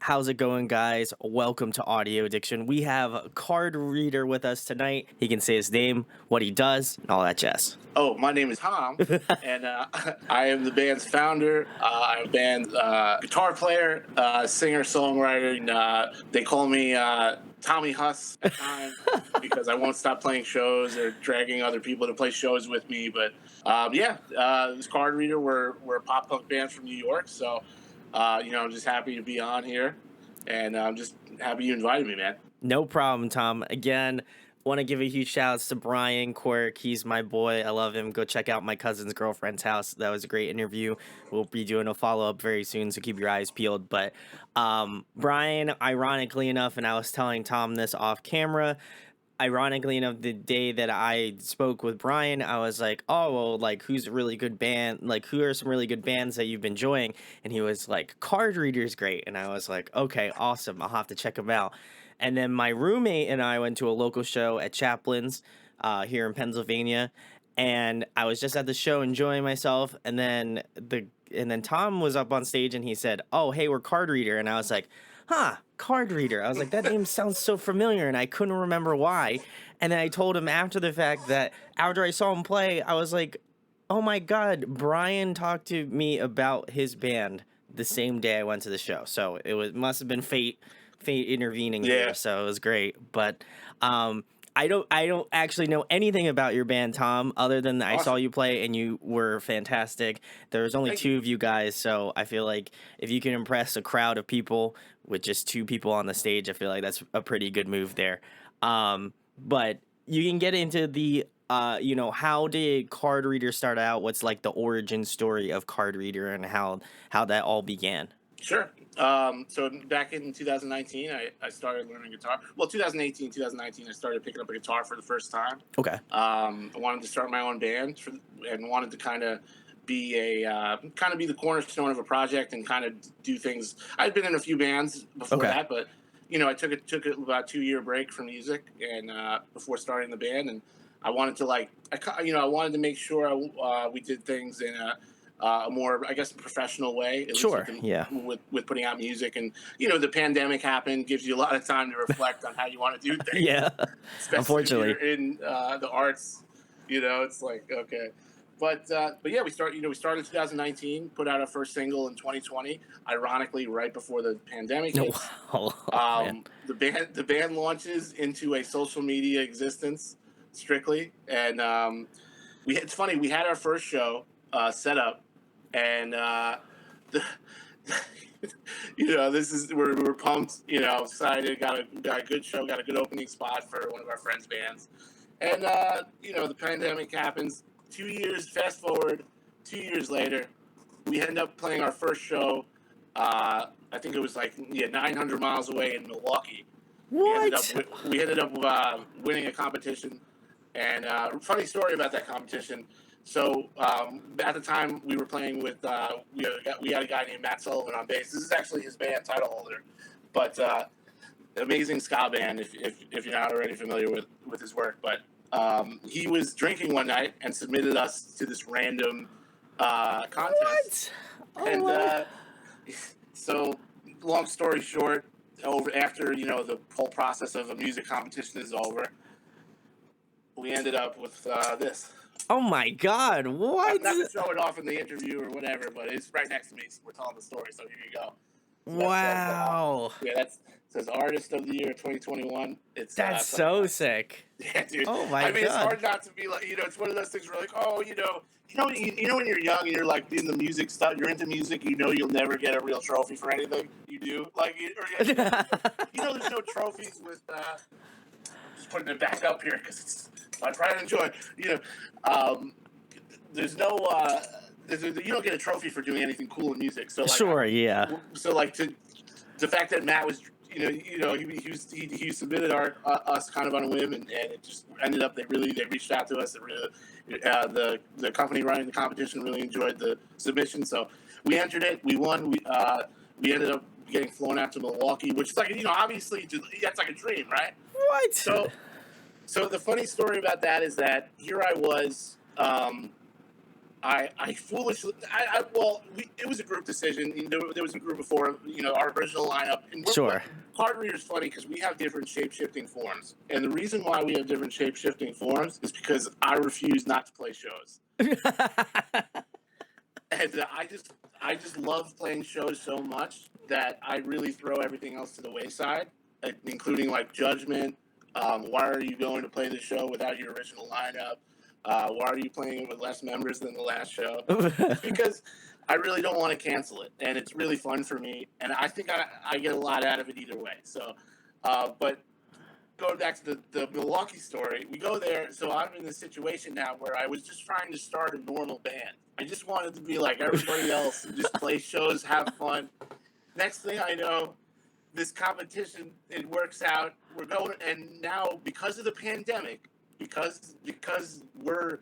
How's it going, guys? Welcome to Audio Addiction. We have a card reader with us tonight. He can say his name, what he does, and all that jazz. Oh, my name is Tom, and I am the band's founder. I'm a band guitar player, singer, songwriter. And, they call me Tommy Huss at times because I won't stop playing shows or dragging other people to play shows with me. But this card reader, we're a pop punk band from New York, so I'm just happy to be on here, and I'm just happy you invited me, man. No problem, Tom. Again, want to give a huge shout out to Brian Quirk. He's my boy. I love him. Go check out my cousin's girlfriend's house. That was a great interview. We'll be doing a follow-up very soon, so keep your eyes peeled. But Brian, ironically enough, and I was telling Tom this off camera, ironically enough, the day that I spoke with Brian, I was like, oh, well, like, who's a really good band? Like, who are some really good bands that you've been enjoying? And he was like, Card Reader's great. And I was like, okay, awesome. I'll have to check them out. And then my roommate and I went to a local show at Chaplin's here in Pennsylvania. And I was just at the show enjoying myself. And then Tom was up on stage and he said, oh, hey, we're Card Reader. And I was like, Card Reader. I was like, that name sounds so familiar, and I couldn't remember why. And then I told him after the fact that after I saw him play, I was like, oh my God, Brian talked to me about his band the same day I went to the show. So must have been fate intervening here. So it was great. But I don't actually know anything about your band, Tom, other than I saw you play and you were fantastic. There was only two of you guys, so I feel like if you can impress a crowd of people with just two people on the stage, I feel like that's a pretty good move there. But you can get into the how did Card Reader start out? What's like the origin story of Card Reader and how that all began? Sure. So back in 2019, I started learning guitar. Well, 2018, 2019, I started picking up a guitar for the first time. Okay. I wanted to start my own band and wanted to kind of be the cornerstone of a project and kind of do things. I'd been in a few bands before that, but I took about 2-year break from music and before starting the band, and I wanted to I wanted to make sure we did things in a more, I guess, professional way. With putting out music, and the pandemic happened, gives you a lot of time to reflect on how you want to do things. Yeah, unfortunately, if you're in the arts, it's like okay, but yeah, we started in 2019, put out our first single in 2020. Ironically, right before the pandemic hit. The band launches into a social media existence strictly, and it's funny. We had our first show set up. And we're pumped, excited. Got a good show, got a good opening spot for one of our friends' bands, and the pandemic happens. Fast forward 2 years later, we end up playing our first show. I think it was 900 miles away in Milwaukee. What? We ended up winning a competition, and funny story about that competition. So at the time we were playing with we had a guy named Matt Sullivan on bass. This is actually his band title holder, but amazing ska band if you're not already familiar with his work. But he was drinking one night and submitted us to this random contest. What? And so long story short, after the whole process of a music competition is over, we ended up with this. Oh my God! What? I'm not gonna show it off in the interview or whatever, but it's right next to me. So we're telling the story, so here you go. So wow. That says Artist of the Year 2021. That's so sick. Yeah, dude. Oh my God. It's hard not to be like, it's one of those things where like, oh, when you're young and you're like in the music stuff, you're into music, you'll never get a real trophy for anything you do. There's no trophies with. Just putting it back up here because it's my pride and joy. There's no, you don't get a trophy for doing anything cool in music. So yeah. So the fact that Matt was, he submitted us kind of on a whim, and it just ended up they reached out to us. The company running the competition really enjoyed the submission, so we entered it. We won. We ended up getting flown out to Milwaukee, which is obviously that's like a dream, right? What? So the funny story about that is that here I was, I foolishly, well, it was a group decision. There was a group before, our original lineup. And Sure. card reader's funny because we have different shape shifting forms. And the reason why we have different shape shifting forms is because I refuse not to play shows. And I just love playing shows so much that I really throw everything else to the wayside, including like judgment. Why are you going to play the show without your original lineup? Why are you playing it with less members than the last show? It's because I really don't want to cancel it, and it's really fun for me, and I think I get a lot out of it either way. So, but going back to the Milwaukee story, we go there. So I'm in this situation now where I was just trying to start a normal band. I just wanted to be like everybody else and just play shows, have fun. Next thing I know, this competition, it works out. We're going, and now because of the pandemic, because we're,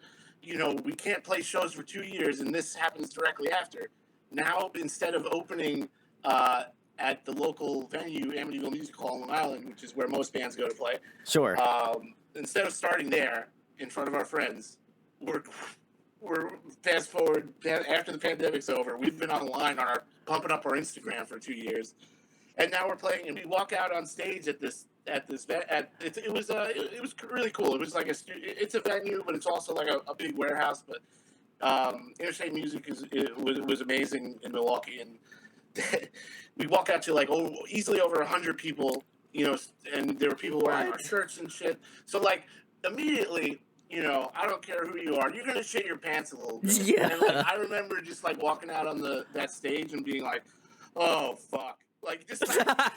we can't play shows for 2 years, and this happens directly after. Now instead of opening at the local venue, Amityville Music Hall on Long Island, which is where most bands go to play. Sure. Instead of starting there in front of our friends, we're fast forward after the pandemic's over. We've been online on our pumping up our Instagram for 2 years, and now we're playing. And we walk out on stage at this it was really cool. It was like it's a venue, but it's also like a big warehouse. But Interstate Music was amazing in Milwaukee, and we walk out to like easily over 100 people, and there were people wearing our shirts and shit. So like immediately, I don't care who you are, you're gonna shit your pants a little bit. Yeah. And like I remember just like walking out on that stage and being like, oh fuck. Like just like, I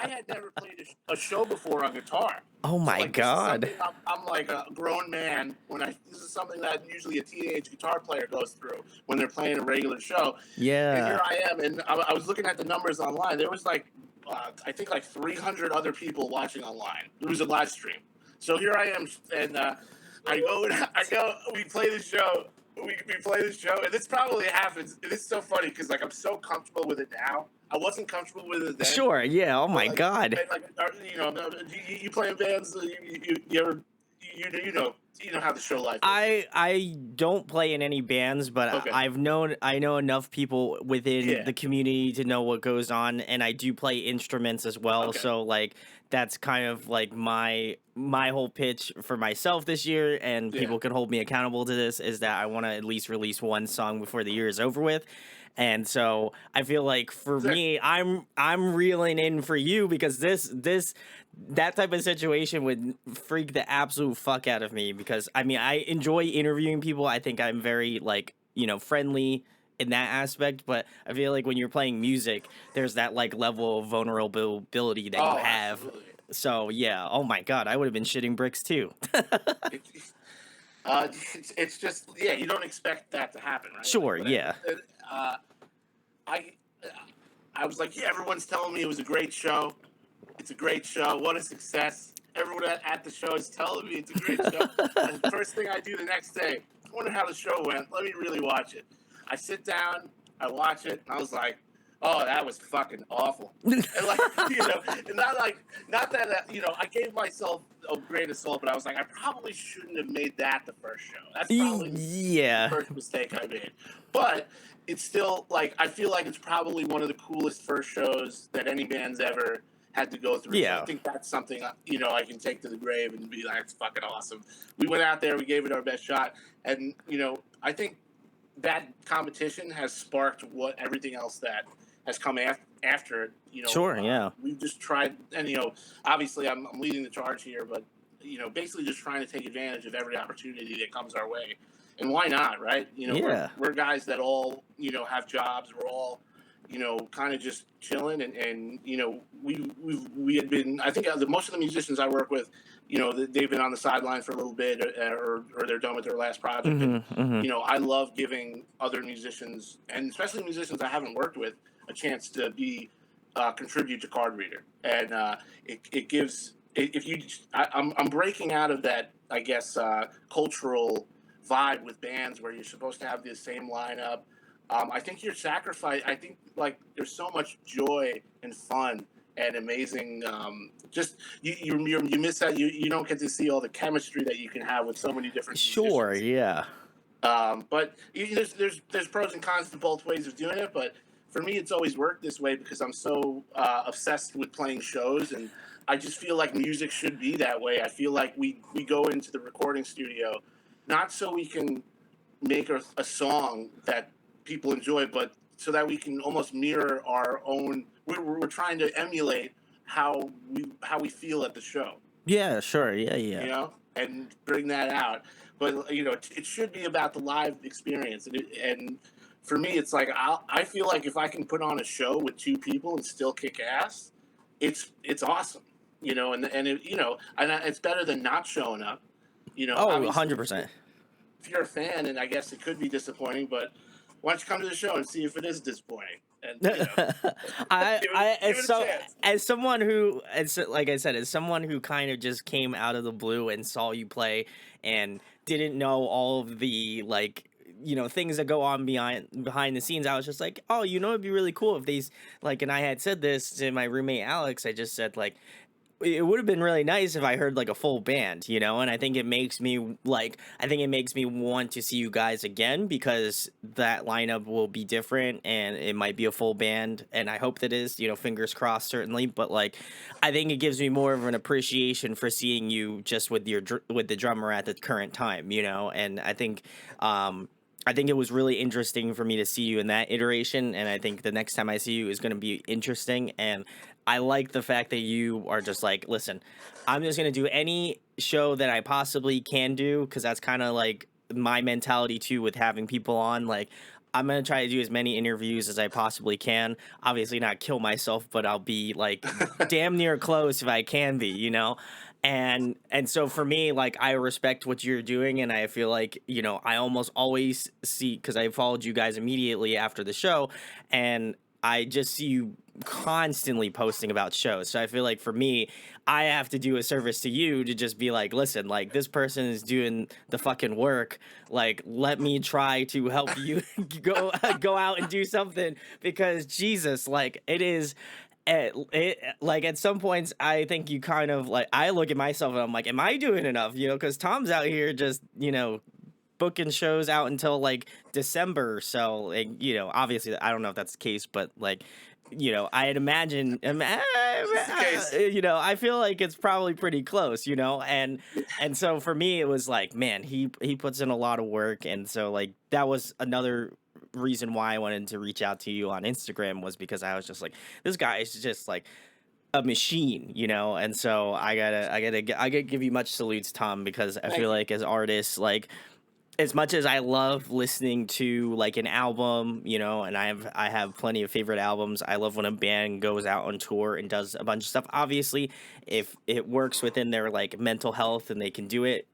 had never played a show before on guitar. Oh my like, God. I'm like a grown man this is something that usually a teenage guitar player goes through when they're playing a regular show. Yeah. And here I am, and I was looking at the numbers online. There was like I think like 300 other people watching online. It was a live stream. So here I am, and I go. We play the show. We play the show, and this probably happens. And it's so funny because like I'm so comfortable with it now. I wasn't comfortable with it then. Sure. Yeah. Oh my like, God. Like you play in bands. You ever you know how the show life is. I don't play in any bands, but Okay. I know enough people within the community to know what goes on, and I do play instruments as well. Okay. So like that's kind of like my whole pitch for myself this year, and people can hold me accountable to this, is that I want to at least release one song before the year is over with. And so I feel like for me, I'm reeling in for you because that type of situation would freak the absolute fuck out of me, because I mean I enjoy interviewing people. I think I'm very like, friendly in that aspect, but I feel like when you're playing music, there's that like level of vulnerability that you have. Absolutely. So yeah, oh my God, I would have been shitting bricks too. It's just you don't expect that to happen, right? Sure, But yeah. I I was like, everyone's telling me it was a great show. It's a great show. What a success. Everyone at the show is telling me it's a great show. And the first thing I do the next day, I wonder how the show went. Let me really watch it. I sit down, I watch it, and I was like, oh, that was fucking awful. And like, and not that, I gave myself a grain of salt, but I was like, I probably shouldn't have made that the first show. That's probably the first mistake I made. But it's still, like, I feel like it's probably one of the coolest first shows that any band's ever had to go through. Yeah. So I think that's something, I can take to the grave and be like, it's fucking awesome. We went out there, we gave it our best shot. And, I think that competition has sparked everything else that has come after it. Sure, yeah. We've just tried, and obviously I'm leading the charge here, but basically just trying to take advantage of every opportunity that comes our way. And why not, right? We're guys that all have jobs. We're all kind of just chilling, and we had been. I think most of the musicians I work with, they've been on the sideline for a little bit, or they're done with their last project. And I love giving other musicians, and especially musicians I haven't worked with, a chance to contribute to Card Reader. And it gives, I'm breaking out of that, I guess, cultural vibe with bands where you're supposed to have the same lineup. I think you're sacrificed. I think like there's so much joy and fun and amazing. Just you miss out. You don't get to see all the chemistry that you can have with so many different musicians. Sure, yeah. But there's pros and cons to both ways of doing it. But for me, it's always worked this way because I'm so obsessed with playing shows, and I just feel like music should be that way. I feel like we go into the recording studio not so we can make a song that people enjoy, but so that we can almost mirror our own. We're trying to emulate how we feel at the show, Yeah, sure. Yeah, you yeah. know, and bring that out. But it should be about the live experience, and for me, it's like I feel like if I can put on a show with two people and still kick ass, it's awesome, and it's better than not showing up. Oh, Obviously, 100%. if you're a fan, and I guess it could be disappointing, but why don't you come to the show and see if it is disappointing, and give it a So chance. as someone who, like I said, as someone who kind of just came out of the blue and saw you play and didn't know all of the like things that go on behind the scenes, I was just like, oh, it'd be really cool if these like, and I had said this to my roommate Alex. I just said like, it would have been really nice if I heard like a full band, and I think it makes me want to see you guys again because that lineup will be different and it might be a full band and I hope that is, fingers crossed certainly, but like I think it gives me more of an appreciation for seeing you just with with the drummer at the current time, and I think it was really interesting for me to see you in that iteration, and I think the next time I see you is going to be interesting. And I like the fact that you are just like, listen, I'm just going to do any show that I possibly can do because that's kind of like my mentality too with having people on. Like, I'm going to try to do as many interviews as I possibly can. Obviously, not kill myself, but I'll be like damn near close if I can be, and so for me, like, I respect what you're doing, and I feel like I almost always see, because I followed you guys immediately after the show, and I just see you constantly posting about shows. So I feel like for me, I have to do a service to you to just be like, listen, like, this person is doing the fucking work, like, let me try to help you go out and do something, because Jesus, like, like at some points I think you kind of like, I look at myself and I'm like, am I doing enough, because Tom's out here just booking shows out until like December. So like, obviously I don't know if that's the case, but like, I'd imagine, It's the case. I feel like it's probably pretty close, and so for me it was like, man, he puts in a lot of work, and so like that was another reason why I wanted to reach out to you on Instagram, was because I was just like, this guy is just like a machine, and so I gotta give you much salutes, Tom, because I Thank feel you. like as artists, like, as much as I love listening to like an album, and I have plenty of favorite albums. I love when a band goes out on tour and does a bunch of stuff. Obviously, if it works within their like mental health and they can do it,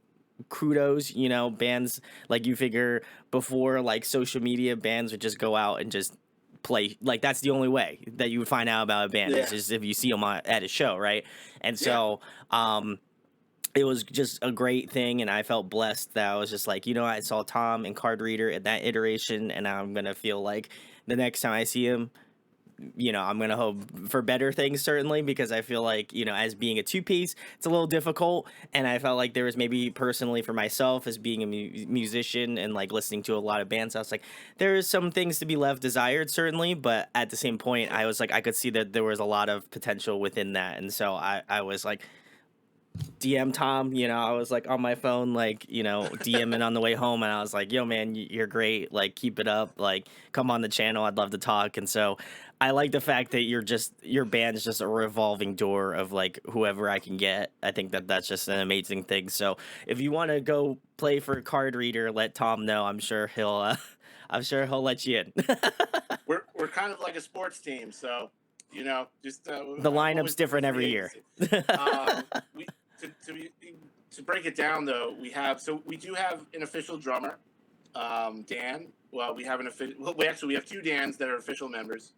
kudos. Bands, like, you figure before like social media, bands would just go out and just play. Like, that's the only way that you would find out about a band, is Yeah, just if you see them at a show, right? And yeah. so it was just a great thing, and I felt blessed that I was just like, I saw Tom and Card Reader at that iteration, and I'm gonna feel like the next time I see him, I'm gonna hope for better things, certainly, because I feel like, as being a two-piece, it's a little difficult, and I felt like there was, maybe personally for myself as being a musician and like listening to a lot of bands, I was like, there is some things to be left desired, certainly, but at the same point, I was like, I could see that there was a lot of potential within that, and so I was like, DM Tom, I was like on my phone, like, DMing on the way home, and I was like, yo, man, you're great. Like, keep it up. Like, come on the channel. I'd love to talk. And so I like the fact that your band's just a revolving door of like whoever I can get. I think that that's just an amazing thing. So if you want to go play for Card Reader, let Tom know. I'm sure he'll let you in. We're kind of like a sports team, so just The I'm lineup's always looking different for every the year. agency. We to break it down though, we do have an official drummer, Dan. Well, we have an official. Well, we have two Dans that are official members.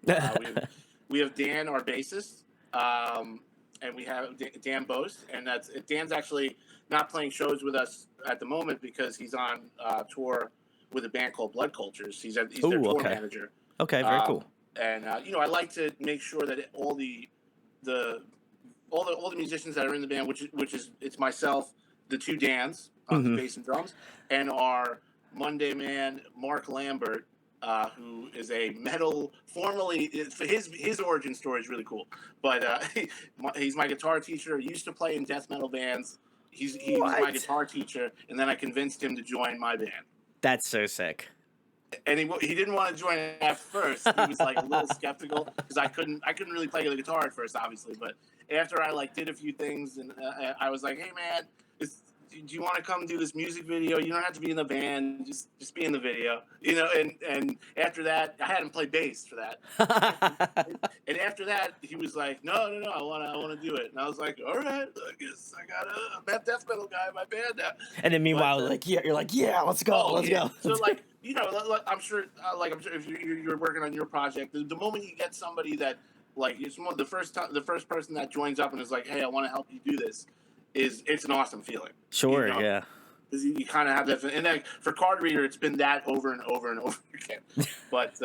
We have Dan, our bassist, and we have Dan Boast, and Dan's actually not playing shows with us at the moment because he's on tour with a band called Blood Cultures. He's their Oh, tour okay. manager. Okay, very cool. And I like to make sure that the all the musicians that are in the band, which is it's myself, the two Dans on Hmm. bass and drums, and our Monday Man Mark Lambert, who is a metal formerly. His origin story is really cool, but he's my guitar teacher. Used to play in death metal bands. He was my What? guitar teacher, and then I convinced him to join my band. That's so sick. And he didn't want to join at first. He was like a little skeptical because I couldn't really play the guitar at first, obviously. But after I like did a few things, and I was like, "Hey man, do you want to come do this music video? You don't have to be in the band, just be in the video, you know." And after that, I had him play bass for that. And after that, he was like, "No, I want to do it." And I was like, "All right, I guess I got a death metal guy in my band now." And then But meanwhile, like, yeah, you're like, yeah, let's go, oh let's yeah. go. So like I'm sure if you're working on your project, the moment you get somebody that like it's one the first person that joins up and is like, "Hey, I want to help you do this," it's an awesome feeling. Sure, yeah. Because you kind of have that, and like for Card Reader, it's been that over and over and over again. But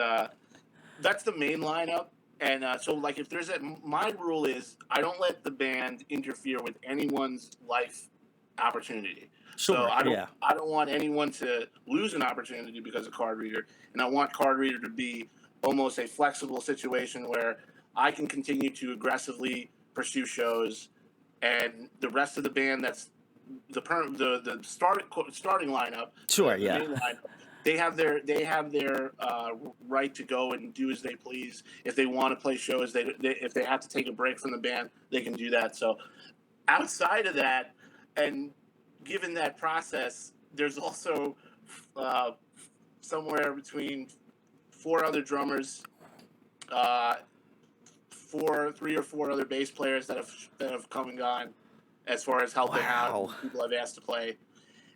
that's the main lineup. And so, like, if there's my rule is I don't let the band interfere with anyone's life opportunity. Sure, So yeah. I don't want anyone to lose an opportunity because of Card Reader, and I want Card Reader to be almost a flexible situation where I can continue to aggressively pursue shows, and the rest of the band that's the starting lineup, Sure, the yeah. main lineup, they have their right to go and do as they please. If they want to play shows, if they have to take a break from the band, they can do that. So outside of that, and given that process, there's also somewhere between 4 other drummers, three or four other bass players that have come and gone as far as helping out Wow. and people I've asked to play.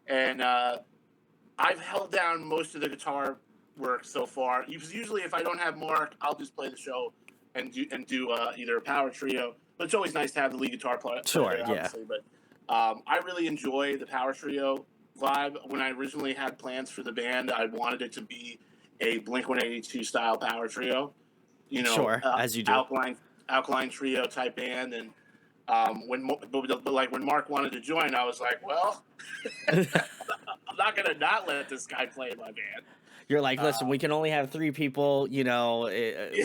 And I've held down most of the guitar work so far. Because usually, if I don't have Mark, I'll just play the show and do either a power trio. But it's always nice to have the lead guitar player Sure, there, yeah. obviously. But I really enjoy the power trio vibe. When I originally had plans for the band, I wanted it to be a Blink-182 style power trio. You know, Sure, as you do. alkaline trio type band. And when Mark wanted to join, I was like, well, I'm not gonna not let this guy play in my band. You're like, listen, we can only have 3 people. You know,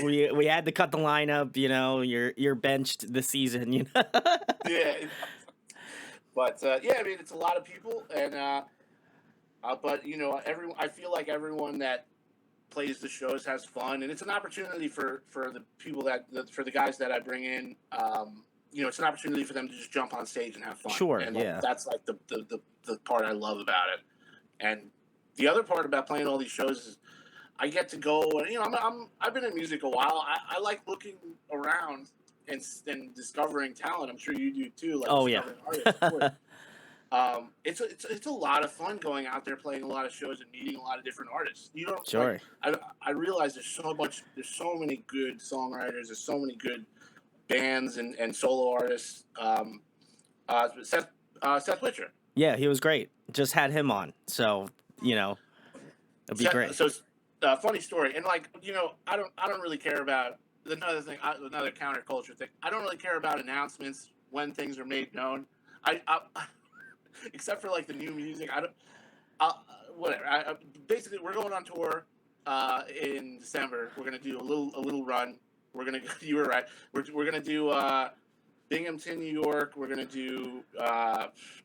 we had to cut the lineup. You know, you're benched this season. You know. Yeah, but yeah, I mean, it's a lot of people, and but you know, I feel like everyone that plays the shows has fun, and it's an opportunity for the people for the guys that I bring in. You know, it's an opportunity for them to just jump on stage and have fun. Sure, and yeah. That's like the part I love about it. And the other part about playing all these shows is I get to go, and you know, I've been in music a while. I like looking around and discovering talent. I'm sure you do too. Like Oh yeah. artists, of course. It's a lot of fun going out there playing a lot of shows and meeting a lot of different artists. You don't Sure. like, I realize there's so many good songwriters, there's so many good bands and solo artists. Seth Witcher. Yeah, he was great. Just had him on, so you know, it'd be great. So funny story, and like you know, I don't really care about another counterculture thing. I don't really care about announcements when things are made known. I except for like the new music, I don't. Whatever. Basically, we're going on tour in December. We're gonna do a little run. We're gonna. You were right. We're gonna do Binghamton, New York. We're gonna do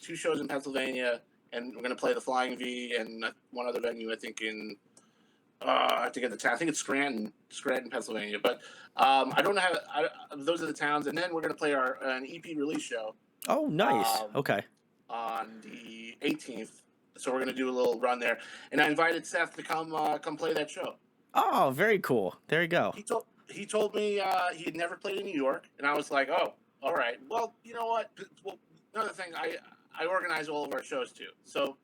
2 shows in Pennsylvania, and we're gonna play the Flying V and one other venue. I think in I have to get the town. I think it's Scranton, Pennsylvania. But I don't have. Those are the towns, and then we're gonna play an EP release show. Oh, nice. Okay. On the 18th, so we're gonna do a little run there, and I invited Seth to come play that show. Oh, very cool. There you go. He told me he had never played in New York, and I was like, oh, all right. Well, you know what? Well, another thing, I organize all of our shows too, so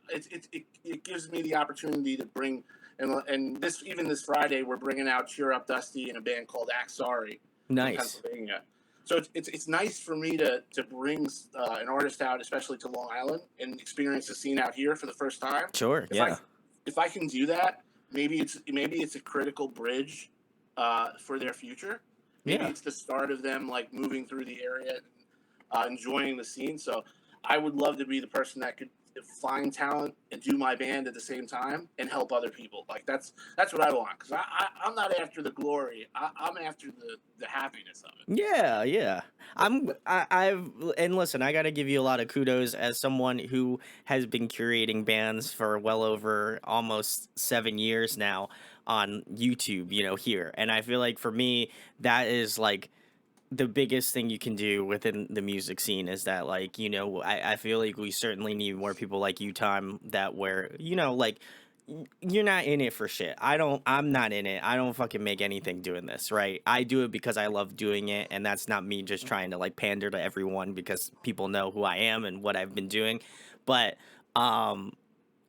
it gives me the opportunity to bring and this Friday we're bringing out Cheer Up Dusty and a band called Act Sorry. Nice. In Pennsylvania. So it's nice for me to bring an artist out, especially to Long Island, and experience the scene out here for the first time. Sure. If I can do that, maybe it's a critical bridge for their future. Maybe it's the start of them like moving through the area, and enjoying the scene. So I would love to be the person that could find talent and do my band at the same time and help other people. Like that's what I want, because I'm not after the glory. I'm after the happiness of it. Yeah, yeah. I've and listen, I got to give you a lot of kudos as someone who has been curating bands for well over almost 7 years now on YouTube, here. And I feel like for me that is like the biggest thing you can do within the music scene is that, like, I feel like we certainly need more people like you, Tom, that where, like, you're not in it for shit. I'm not in it. I don't fucking make anything doing this, right? I do it because I love doing it, and that's not me just trying to like pander to everyone because people know who I am and what I've been doing. But um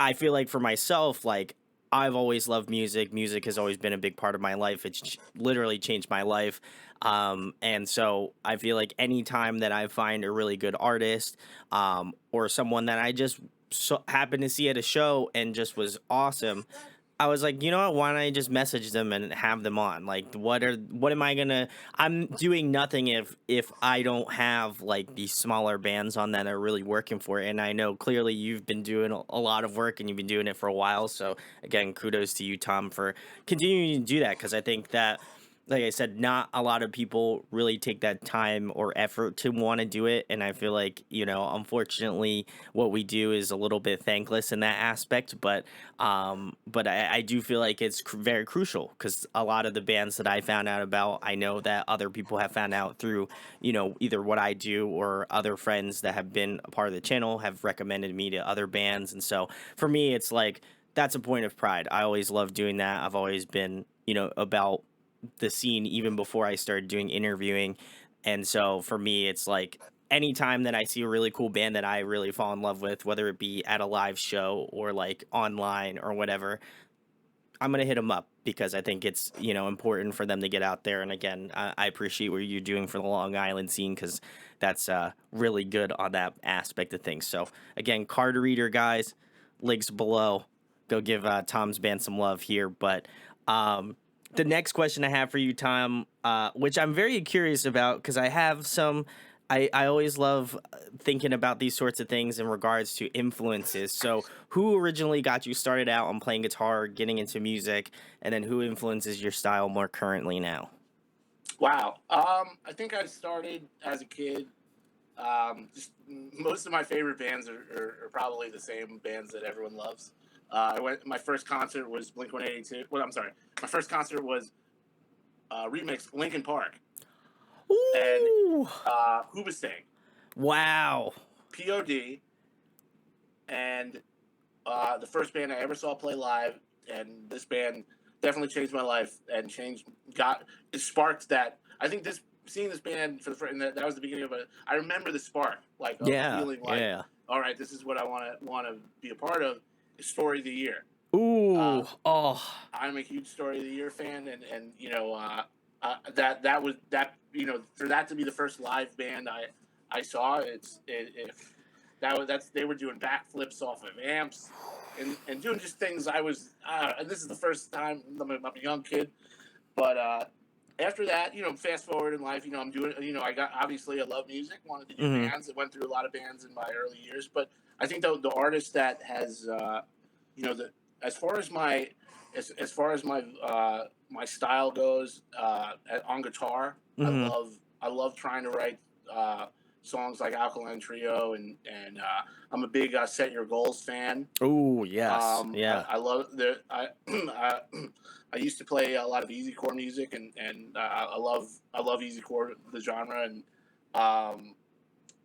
I feel like for myself, like, I've always loved music. Music has always been a big part of my life. It's literally changed my life. And so I feel like anytime that I find a really good artist, or someone that I just happened to see at a show and just was awesome, I was like, you know what? Why don't I just message them and have them on? Like, what am I gonna? I'm doing nothing if I don't have like these smaller bands on that are really working for it. And I know clearly you've been doing a lot of work and you've been doing it for a while. So again, kudos to you, Tom, for continuing to do that, because I think that, like I said, not a lot of people really take that time or effort to want to do it. And I feel like, unfortunately, what we do is a little bit thankless in that aspect. But I do feel like it's very crucial, because a lot of the bands that I found out about, I know that other people have found out through, either what I do or other friends that have been a part of the channel have recommended me to other bands. And so for me, it's like, that's a point of pride. I always love doing that. I've always been, about the scene even before I started doing interviewing. And so for me, it's like anytime that I see a really cool band that I really fall in love with, whether it be at a live show or like online or whatever, I'm gonna hit them up because I think it's, important for them to get out there. And again, I appreciate what you're doing for the Long Island scene, because that's really good on that aspect of things. So again, card reader guys, links below. Go give Tom's band some love here. But the next question I have for you, Tom, which I'm very curious about, because I have some. I always love thinking about these sorts of things in regards to influences. So, who originally got you started out on playing guitar, getting into music, and then who influences your style more currently now? Wow. I think I started as a kid. Just most of my favorite bands are probably the same bands that everyone loves. I went. My first concert was Blink 182. Well, I'm sorry. My first concert was remix Linkin Park and Ooh! Hoobastank, Wow. POD, and the first band I ever saw play live. And this band definitely changed my life and it sparked that. I think this seeing this band for the first, and that was the beginning of it. I remember the spark, like, of Yeah. feeling like, Yeah. all right, this is what I want to be a part of. Is Story of the Year. Ooh. Um, Oh. I'm a huge Story of the Year fan, and that was that, for that to be the first live band I saw. That's they were doing backflips off of amps and doing just things. And this is the first time. I'm a young kid, but after that, fast forward in life, I'm doing. I love music, wanted to do Hmm. bands. I went through a lot of bands in my early years, but I think the artist that has, the as far as my my style goes, on guitar, Hmm. I love trying to write uh, songs like Alkaline Trio, and I'm a big Set Your Goals fan. Ooh, yes. Yeah. I love I used to play a lot of easy core music, and I love easy core, the genre, and um,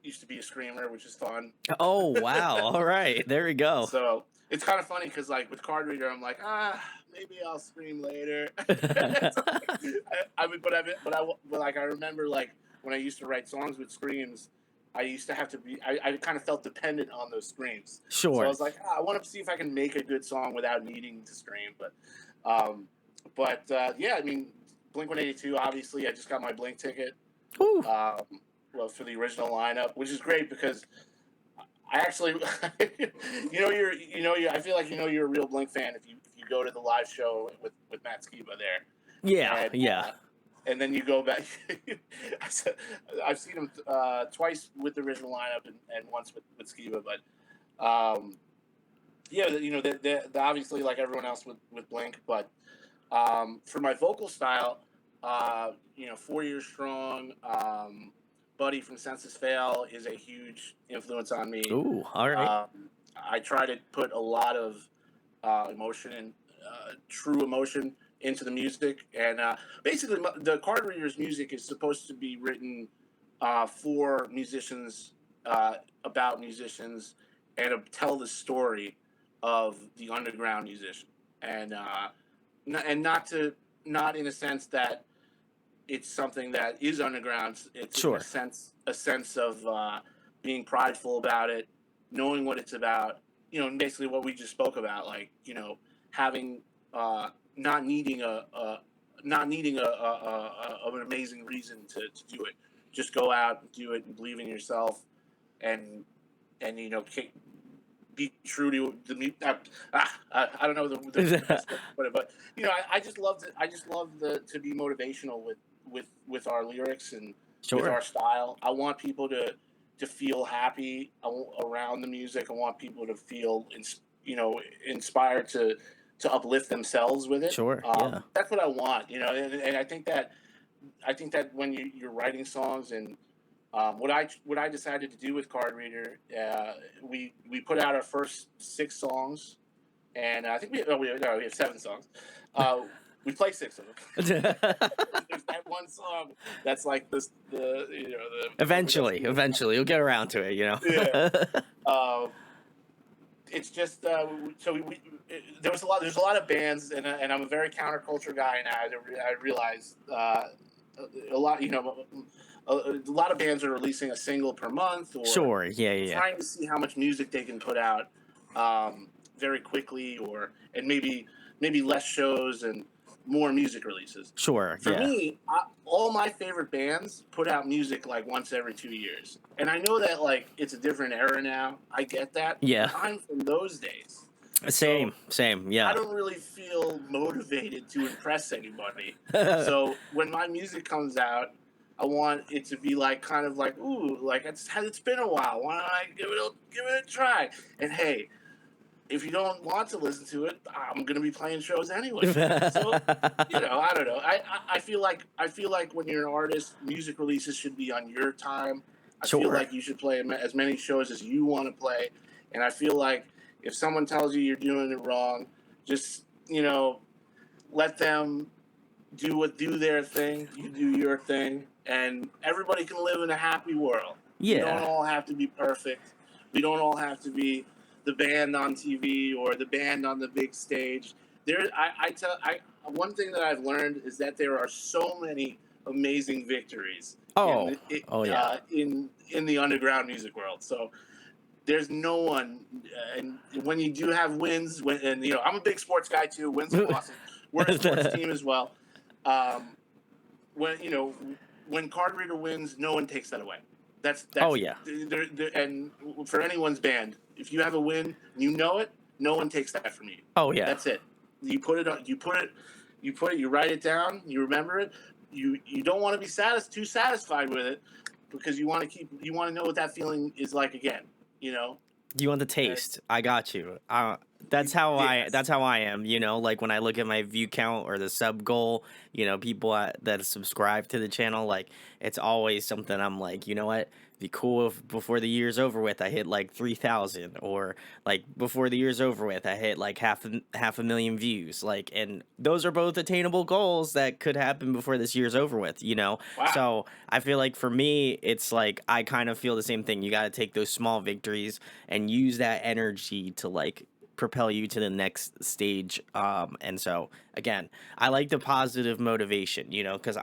used to be a screamer, which is fun. Oh, wow. All right. There we go. So it's kind of funny because, like, with card reader, I'm like, maybe I'll scream later. But like, I remember, like, when I used to write songs with screams, I used to have to be. I kind of felt dependent on those screams. So I Sure. was like, I want to see if I can make a good song without needing to scream. Um, yeah, I mean, Blink 182. Obviously, I just got my Blink ticket. Ooh. Um, well, for the original lineup, which is great because I actually, I feel like you're a real Blink fan if you go to the live show with Matt Skiba there, Yeah. and Yeah. and then you go back. I've seen him twice with the original lineup and once with Skiba, but Um, yeah, the obviously like everyone else with Blink, but for my vocal style, 4 Years Strong, Buddy from Census Fail is a huge influence on me. Ooh, all right. I try to put a lot of emotion and true emotion into the music, and basically, the Card Reader's music is supposed to be written for musicians, about musicians, and tell the story of the underground musician, and not in a sense that it's something that is underground. It's in Sure. a sense of being prideful about it, knowing what it's about. And basically what we just spoke about, like having not needing an amazing reason to do it. Just go out and do it and believe in yourself, and be true to the music. I don't know the best way to put it, but I just love to to be motivational with our lyrics and with Sure. our style. I want people to feel happy around the music. I want people to feel inspired to uplift themselves with it. Sure. Yeah. That's what I want, and I think that when you're writing songs, and what I decided to do with Card Reader, we put out our first 6 songs, and I think we have 7 songs. We play 6 of them. There's that one song that's like this the the Eventually, overdub. eventually, you'll get around to it, Yeah. Uh, it's just there was a lot. There's a lot of bands, and I'm a very counterculture guy now. I realized a lot. A lot of bands are releasing a single per month, or Sure. Yeah, yeah, yeah. trying to see how much music they can put out very quickly, and maybe less shows and more music releases. Sure. For Yeah. me, all my favorite bands put out music like once every 2 years, and I know that like it's a different era now. I get that, but Yeah. I'm from those days, so Same. Same. I Yeah. don't really feel motivated to impress anybody. So when my music comes out, I want it to be like kind of like, ooh, like it's been a while. Why don't I give it a try? And hey, if you don't want to listen to it, I'm gonna be playing shows anyway. So I don't know. I feel like when you're an artist, music releases should be on your time. I feel Sure. like you should play as many shows as you want to play, and I feel like if someone tells you you're doing it wrong, just let them do their thing. You do your thing, and everybody can live in a happy world. We don't Yeah. all have to be perfect. We don't all have to be the band on TV or the band on the big stage. One thing that I've learned is that there are so many amazing victories Oh. Oh yeah. in the underground music world. So there's no one, and when you do have wins, and I'm a big sports guy too. Wins are awesome. We're a sports team as well. Um, when when Card Reader wins, no one takes that away. Oh That's yeah. and for anyone's band, if you have a win, you know it. No one takes that from you. Oh yeah. That's it. You put it on. You write it down. You remember it. You don't want to be too satisfied with it, because you want to know what that feeling is like again. You know. You want the And, taste. I got you. That's yes. how I am, like when I look at my view count or the sub goal, people that subscribe to the channel, like it's always something I'm like, you know what? Be cool if before the year's over with I hit like 3,000, or like before the year's over with I hit like half a million views, like, and those are both attainable goals that could happen before this year's over with. Wow. So I feel like for me it's like I kind of feel the same thing. You got to take those small victories and use that energy to like propel you to the next stage. And so again, I like the positive motivation, because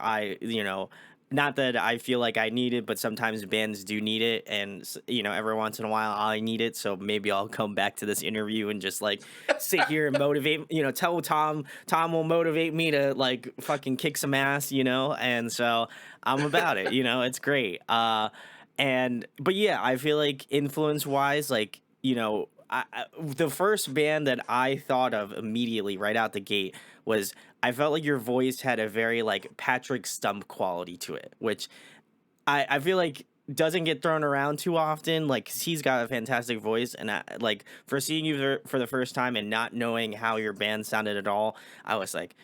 not that I feel like I need it, but sometimes bands do need it, and every once in a while I need it. So maybe I'll come back to this interview and just like sit here and motivate, tell Tom will motivate me to like fucking kick some ass, and so I'm about it. It's great. And but yeah, I feel like influence wise, like the first band that I thought of immediately right out the gate was, I felt like your voice had a very like Patrick Stump quality to it, which I feel like doesn't get thrown around too often. Like 'cause he's got a fantastic voice, and like for seeing you for the first time and not knowing how your band sounded at all, I was like,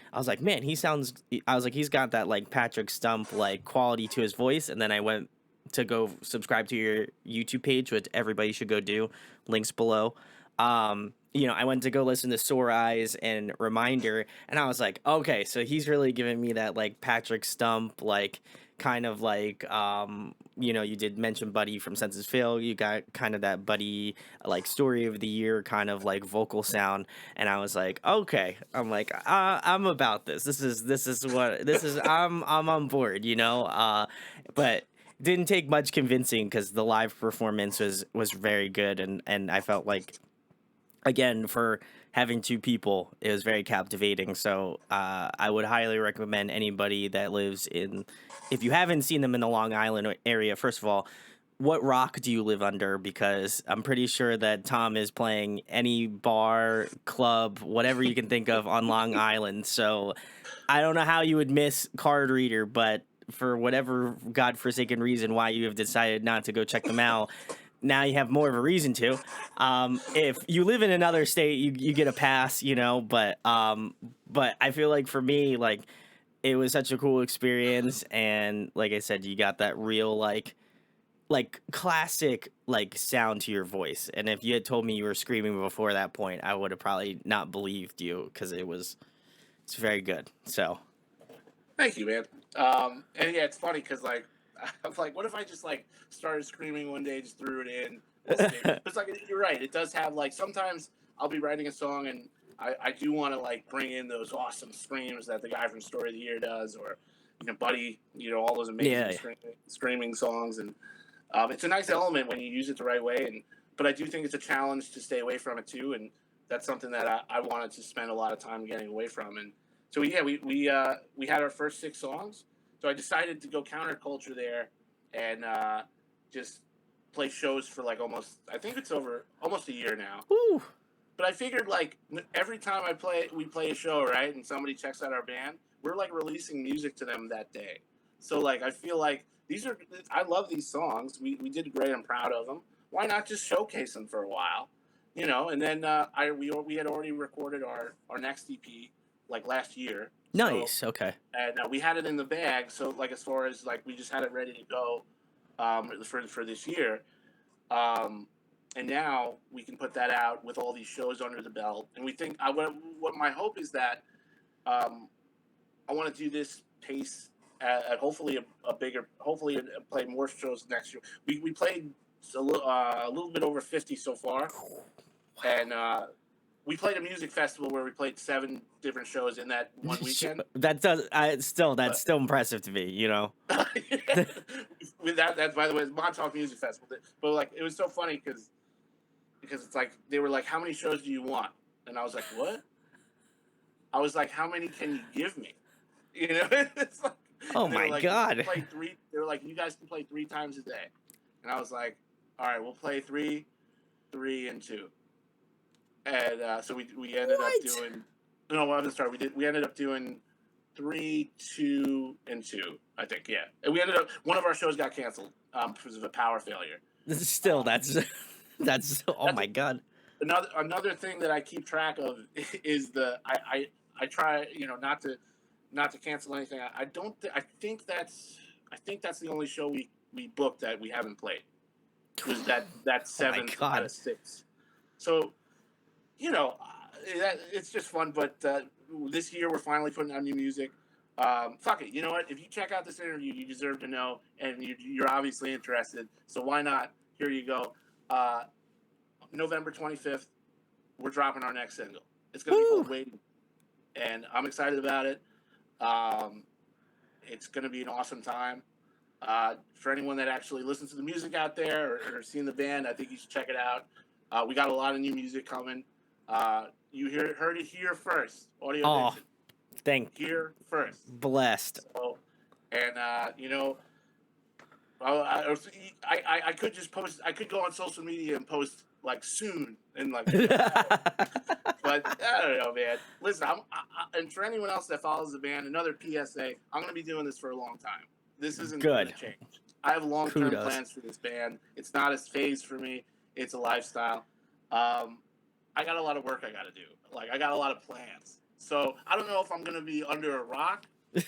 man, he sounds. I was like, he's got that like Patrick Stump like quality to his voice. And then I went to go subscribe to your YouTube page, which everybody should go do. Links below. I went to go listen to Sore Eyes and Reminder, and I was like, okay, so he's really giving me that like Patrick Stump, like kind of like you did mention Buddy from Senses Fail. You got kind of that Buddy like story of the year kind of like vocal sound, and I was like, okay, I'm like, I'm about this. I'm on board, but didn't take much convincing because the live performance was very good, and I felt like again for having two people it was very captivating. So I would highly recommend anybody that lives in, if you haven't seen them in the Long Island area, first of all, what rock do you live under? Because I'm pretty sure that Tom is playing any bar, club, whatever you can think of on Long Island. So I don't know how you would miss Card Reader, but for whatever godforsaken reason why you have decided not to go check them out, now you have more of a reason to. If you live in another state, you get a pass, but I feel like for me, like it was such a cool experience, and like I said, you got that real like classic like sound to your voice. And if you had told me you were screaming before that point, I would have probably not believed you because it's very good. So Thank you, man. And yeah, it's funny because like I'm like, what if I just like started screaming one day, just threw it in? We'll see. But it's like you're right. It does have like sometimes I'll be writing a song and I do want to like bring in those awesome screams that the guy from Story of the Year does, or Buddy, all those amazing yeah. screaming songs, and it's a nice element when you use it the right way. But I do think it's a challenge to stay away from it too, and that's something that I wanted to spend a lot of time getting away from. And so yeah, we had our first 6 songs. So I decided to go counterculture there and just play shows for like I think it's over almost a year now. Woo. But I figured like every time we play a show, right, and somebody checks out our band, we're like releasing music to them that day. So like I feel like I love these songs. We did great. I'm proud of them. Why not just showcase them for a while, And then we had already recorded our next EP like last year. So Nice. Okay. and we had it in the bag. So like as far as like we just had it ready to go for this year. And now we can put that out with all these shows under the belt. And we think what my hope is that I want to do this pace at hopefully a bigger, hopefully play more shows next year. We played a little bit over 50 so far, and we played a music festival where we played 7 different shows in that one weekend. That's still impressive to me. With that's by the way, it's Montauk Music Festival. But like it was so funny because it's like they were like, "How many shows do you want?" And I was like, "What?" I was like, "How many can you give me?" It's like, Oh my like, god. play 3. They were like, "You guys can play 3 times a day," and I was like, "All right, we'll play 3, 3, and 2." And so we ended up doing. No, I'm sorry. We ended up doing 3, 2, and 2. I think, yeah. And we ended up one of our shows got canceled because of a power failure. Still, that's oh my god. Another thing that I keep track of is I try not to cancel anything. I don't. I think that's the only show we booked that we haven't played. Was that 7th out of 6. So it's just fun. But this year we're finally putting out new music. Fuck it. You know what? If you check out this interview, you deserve to know, and you're obviously interested. So why not? Here you go. November 25th, we're dropping our next single. It's going to be called Waiting, and I'm excited about it. It's going to be an awesome time. For anyone that actually listens to the music out there or seen the band, I think you should check it out. We got a lot of new music coming. You heard it here first. Audio Addiction. Thank here first. Blessed. So, and I could just post. I could go on social media and post like soon and like. But I don't know, man. Listen, and for anyone else that follows the band, another PSA: I'm going to be doing this for a long time. This isn't going to change. I have long-term Kudos. plans for this band. It's not a phase for me. It's a lifestyle. Um, I got a lot of work I got to do. Like I got a lot of plans. So I don't know if I'm gonna be under a rock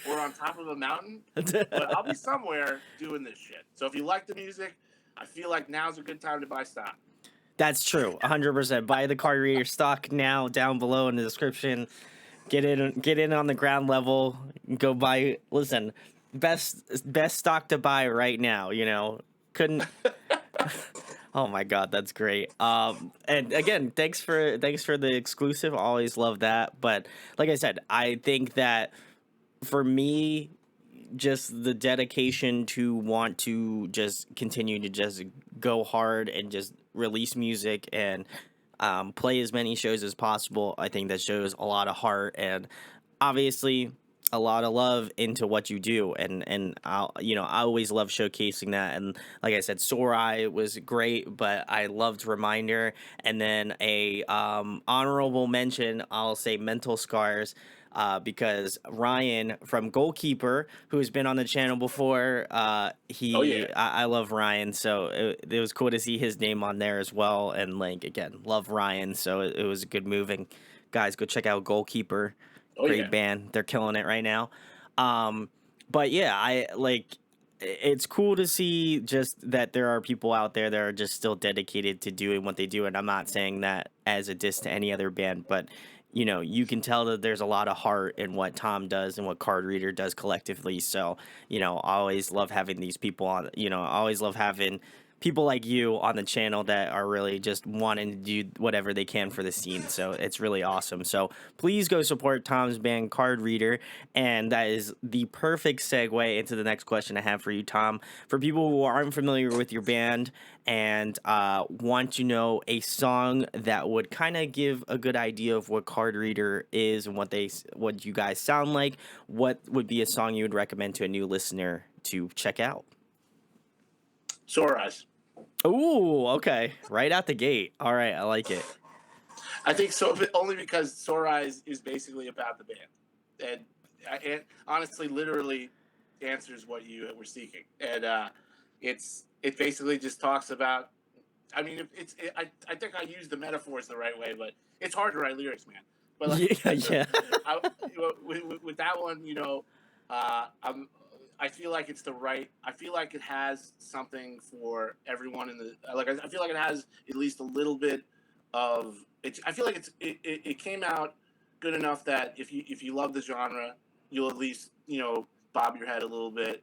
or on top of a mountain, but I'll be somewhere doing this shit. So if you like the music, I feel like now's a good time to buy stock. That's true, 100%. Buy the card reader stock now down below in the description. Get in on the ground level. Go buy. Listen, best stock to buy right now. You know, couldn't. Oh my god, that's great. And again, thanks for the exclusive. Always love that. But like I said, I think that for me, just the dedication to want to just continue to just go hard and just release music and play as many shows as possible. I think that shows a lot of heart and obviously a lot of love into what you do, and I always love showcasing that. And like I said, Sore Eye was great, but I loved Reminder. And then a honorable mention, I'll say Mental Scars, because Ryan from Goalkeeper, who has been on the channel before, Oh yeah. I love Ryan, so it was cool to see his name on there as well. And like again, love Ryan, so it was a good move. And guys, go check out Goalkeeper, Oh great yeah. band, they're killing it right now. But yeah, I like it's cool to see just that there are people out there that are just still dedicated to doing what they do. And I'm not saying that as a diss to any other band, but you can tell that there's a lot of heart in what Tom does and what Card Reader does collectively. So, I always love having these people on, I always love having people like you on the channel that are really just wanting to do whatever they can for the scene. So it's really awesome. So please go support Tom's band Card Reader. And that is the perfect segue into the next question I have for you, Tom. For people who aren't familiar with your band and want to know a song that would kind of give a good idea of what Card Reader is and what you guys sound like, what would be a song you would recommend to a new listener to check out? Sore Eyes. Ooh, okay. Right out the gate. All right, I like it. I think so, but only because Sore Eyes is basically about the band, and it honestly, literally answers what you were seeking, and it basically just talks about. I mean, I think I used the metaphors the right way, but it's hard to write lyrics, man. But Yeah, like, yeah. with that one, I'm. I feel like it's the right. I feel like it has something for everyone in the. Like I feel like it has at least a little bit of. I feel like it came out good enough that if you love the genre, you'll at least bob your head a little bit.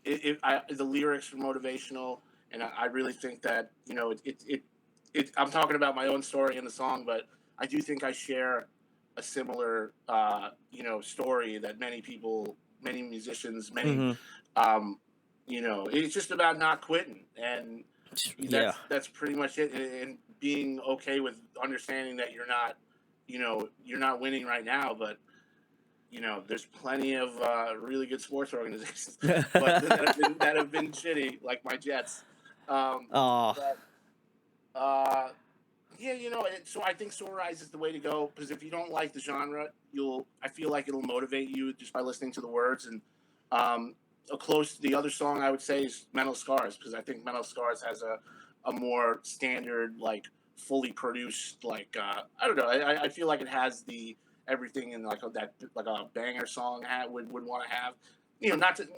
The lyrics are motivational, and I really think that I'm talking about my own story in the song, but I do think I share a similar story that many people, many musicians, many Hmm. um, it's just about not quitting, and Yeah. that's pretty much it, and being okay with understanding that you're not winning right now, but there's plenty of really good sports organizations, but that have been shitty, like my Jets. Oh, But yeah, so I think Sore Eyes is the way to go, because if you don't like the genre, I feel like it'll motivate you just by listening to the words. And um, the other song I would say is Mental Scars, because I think Mental Scars has a more standard, like fully produced, like I don't know, I feel like it has the everything in like that, like a banger song would want to have.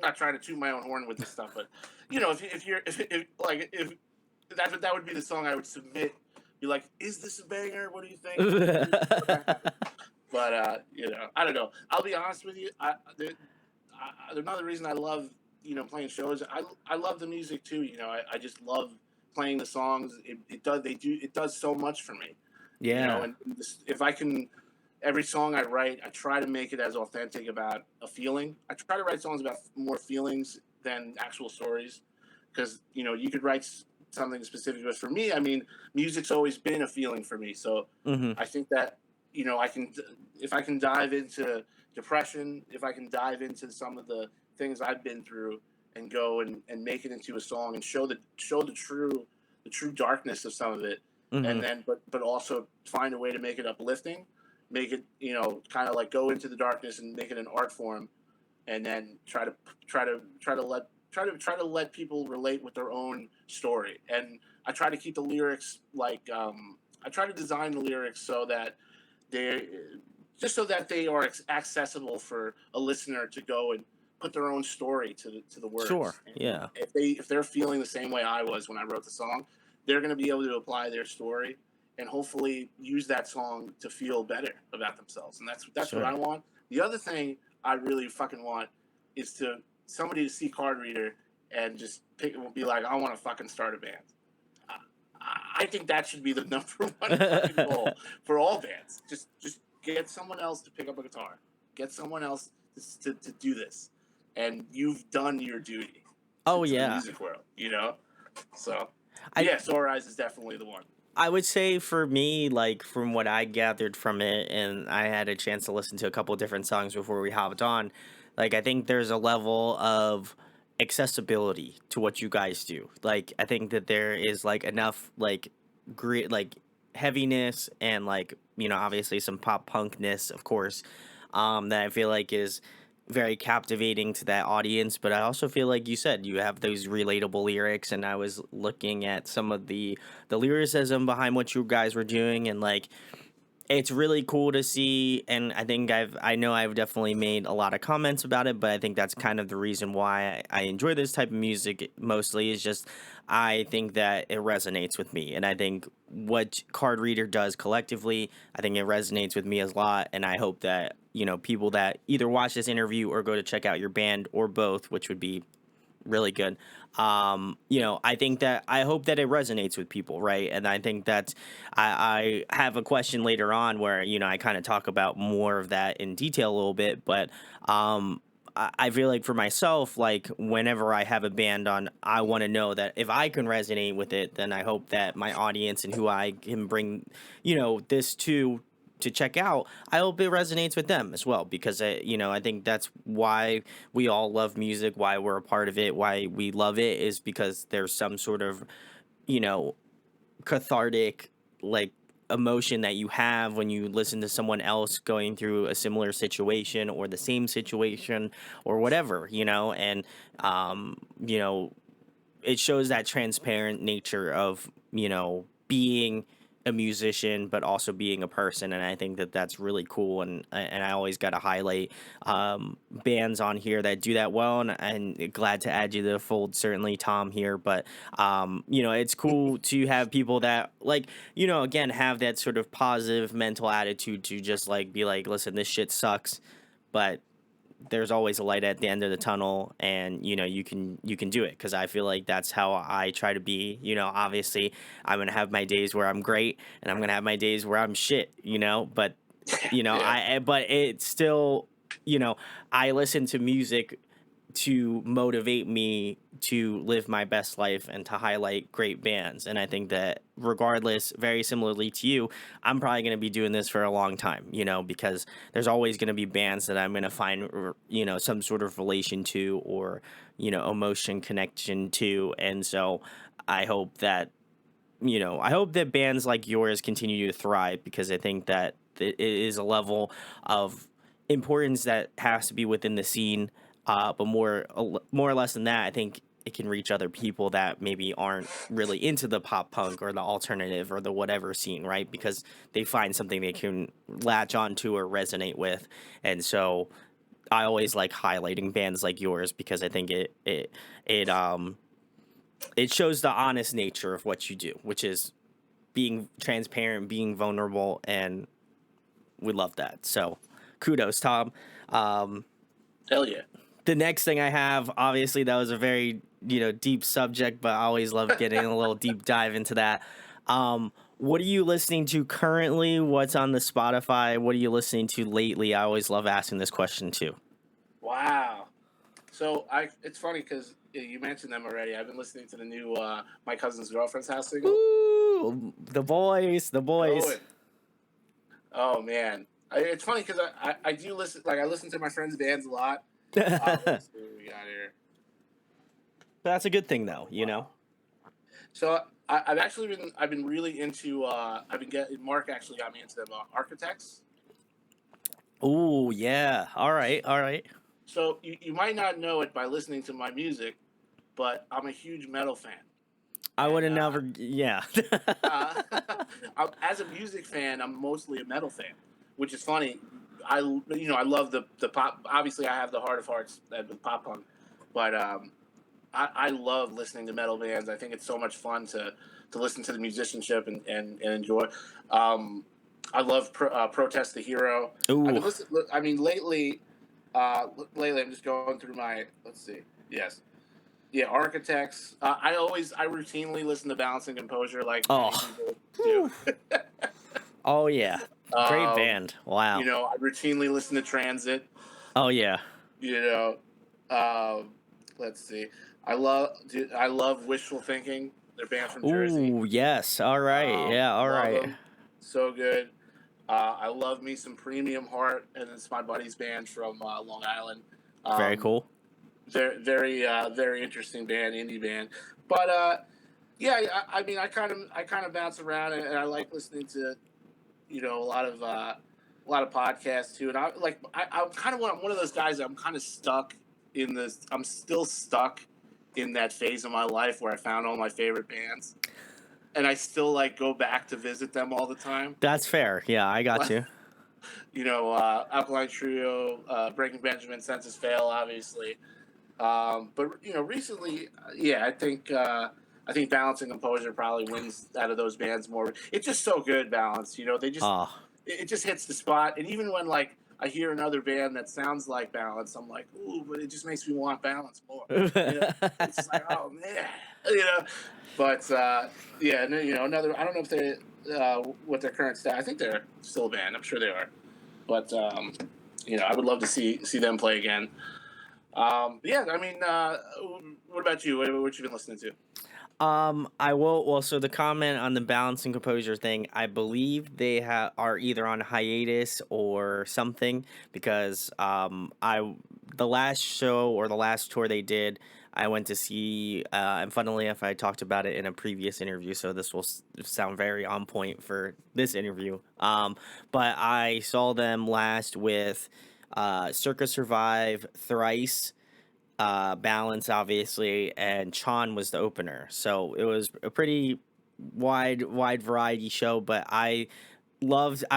Not trying to toot my own horn with this stuff, but if that would be the song I would submit. Be like, is this a banger? What do you think? But I don't know. I'll be honest with you. Another reason I love playing shows. I love the music too. I just love playing the songs. It does so much for me. yeah. And if I can, every song I write, I try to make it as authentic about a feeling. I try to write songs about more feelings than actual stories, because you could write something specific, but for me, I mean, music's always been a feeling for me. So Hmm. I think that I can, if I can dive into depression, if I can dive into some of the things I've been through, and go and make it into a song and show the true darkness of some of it, and Hmm. then but also find a way to make it uplifting, make it kind of like go into the darkness and make it an art form, and then try to let try to let people relate with their own story, and I try to keep the lyrics like I try to design the lyrics so that they just so that they are accessible for a listener to go and put their own story to the Sure. words. And Yeah. if they're feeling the same way I was when I wrote the song, they're going to be able to apply their story and hopefully use that song to feel better about themselves. And that's what I Sure. want. The other thing I really fucking want is to somebody to see Card Reader and just be like, I want to fucking start a band. I think that should be the number one fucking goal for all bands. Just get someone else to pick up a guitar. Get someone else to do this. And you've done your duty Oh to the yeah. music world, you know? So, I yeah, Sore Eyes is definitely the one. I would say for me, like from what I gathered from it, and I had a chance to listen to a couple different songs before we hopped on, like I think there's a level of accessibility to what you guys do. Like I think that there is like enough like heaviness and like obviously some pop punkness, of course, that I feel like is very captivating to that audience. But I also feel like you said you have those relatable lyrics, and I was looking at some of the lyricism behind what you guys were doing, and like it's really cool to see. And I know I've definitely made a lot of comments about it, but I think that's kind of the reason why I enjoy this type of music mostly, is just I think that it resonates with me, and I think what Card Reader does collectively, I think it resonates with me a lot. And I hope that people that either watch this interview or go to check out your band, or both, which would be really good. I hope that it resonates with people, right? And I think that I have a question later on where I kind of talk about more of that in detail a little bit, but I feel like for myself, like whenever I have a band on, I want to know that if I can resonate with it, then I hope that my audience and who I can bring, this to check out, I hope it resonates with them as well, because I think that's why we all love music, why we're a part of it, why we love it, is because there's some sort of you know cathartic like emotion that you have when you listen to someone else going through a similar situation or the same situation or whatever, and um you know it shows that transparent nature of being a musician but also being a person. And I think that that's really cool, and I always got to highlight bands on here that do that well, and glad to add you to the fold, certainly Tom here. But it's cool to have people that like again have that sort of positive mental attitude to just like be like, listen, this shit sucks, but there's always a light at the end of the tunnel, and you can do it, because I feel like that's how I try to be. Obviously I'm gonna have my days where I'm great, and I'm gonna have my days where I'm shit, but Yeah. but it's still I listen to music to motivate me to live my best life and to highlight great bands. And I think that regardless, very similarly to you, I'm probably going to be doing this for a long time, because there's always going to be bands that I'm going to find, some sort of relation to, or, emotion connection to. And so I hope that, I hope that bands like yours continue to thrive, because I think that it is a level of importance that has to be within the scene. But more or less than that, I think it can reach other people that maybe aren't really into the pop punk or the alternative or the whatever scene, right? Because they find something they can latch onto or resonate with. And so I always like highlighting bands like yours, because I think it it shows the honest nature of what you do, which is being transparent, being vulnerable, and we love that. So kudos, Tom. Um, Hell yeah. the next thing I have, obviously, that was a very deep subject, but I always love getting a little deep dive into that. What are you listening to currently? What's on the Spotify? What are you listening to lately? I always love asking this question too. Wow. So it's funny because you mentioned them already. I've been listening to the new My Cousin's Girlfriend's House single. Ooh, the boys, the boys. Going. Oh man, it's funny because I do listen. Like I listen to my friends' bands a lot. Let's see what we got here. That's a good thing, though. Wow. So I've been really into I've been getting Mark actually got me into them architects. Ooh, yeah. All right, all right. So you might not know it by listening to my music, but I'm a huge metal fan. I would And have never. Yeah. uh, as a music fan, I'm mostly a metal fan, which is funny. I love the pop. Obviously, I have the heart of hearts with pop punk, but I love listening to metal bands. I think it's so much fun to listen to the musicianship and enjoy. Um, I love Protest the Hero. I've Ooh. been listening. I mean, lately I'm just going through my. Let's see. Yes. Yeah, Architects. I routinely listen to Balance and Composure, like many Oh. people do. Whew. Oh yeah. Great um, band. Wow. I routinely listen to Transit. Oh yeah. You know, um, let's see. I love Wishful Thinking. They're band from Jersey. Ooh, yes. All right. Yeah. All Love right. them. So good. I love me some Premium Heart, and it's my buddy's band from Long Island. Very Um, cool. very interesting band, indie band. But yeah, I mean, I kind of bounce around, and I like listening to a lot of podcasts too. And I'm kind of one of those guys. I'm kind of stuck in this. I'm still stuck in that phase of my life where I found all my favorite bands, and I still like go back to visit them all the time. That's fair. Yeah, I got Like, you. Alkaline Trio, Breaking Benjamin, Census Fail, obviously. But recently, yeah, I think Balance and Composure probably wins out of those bands more. It's just so good, Balance. Oh. It just hits the spot. And even when like I hear another band that sounds like Balance, I'm like, ooh, but it just makes me want Balance more. You know, it's just like, oh man, you know. But yeah, and then, another. I don't know if they what their current status. I think they're still a band. I'm sure they are. But I would love to see them play again. Yeah, I mean, what about you? What you been listening to? I will. Well, so the comment on the balance and composure thing, I believe they are either on hiatus or something because the last show or the last tour they did, I went to see, and funnily enough, I talked about it in a previous interview, so this will sound very on point for this interview. But I saw them last with, Circa Survive, Thrice, Balance, obviously, and Chan was the opener. So it was a pretty wide variety show. But I've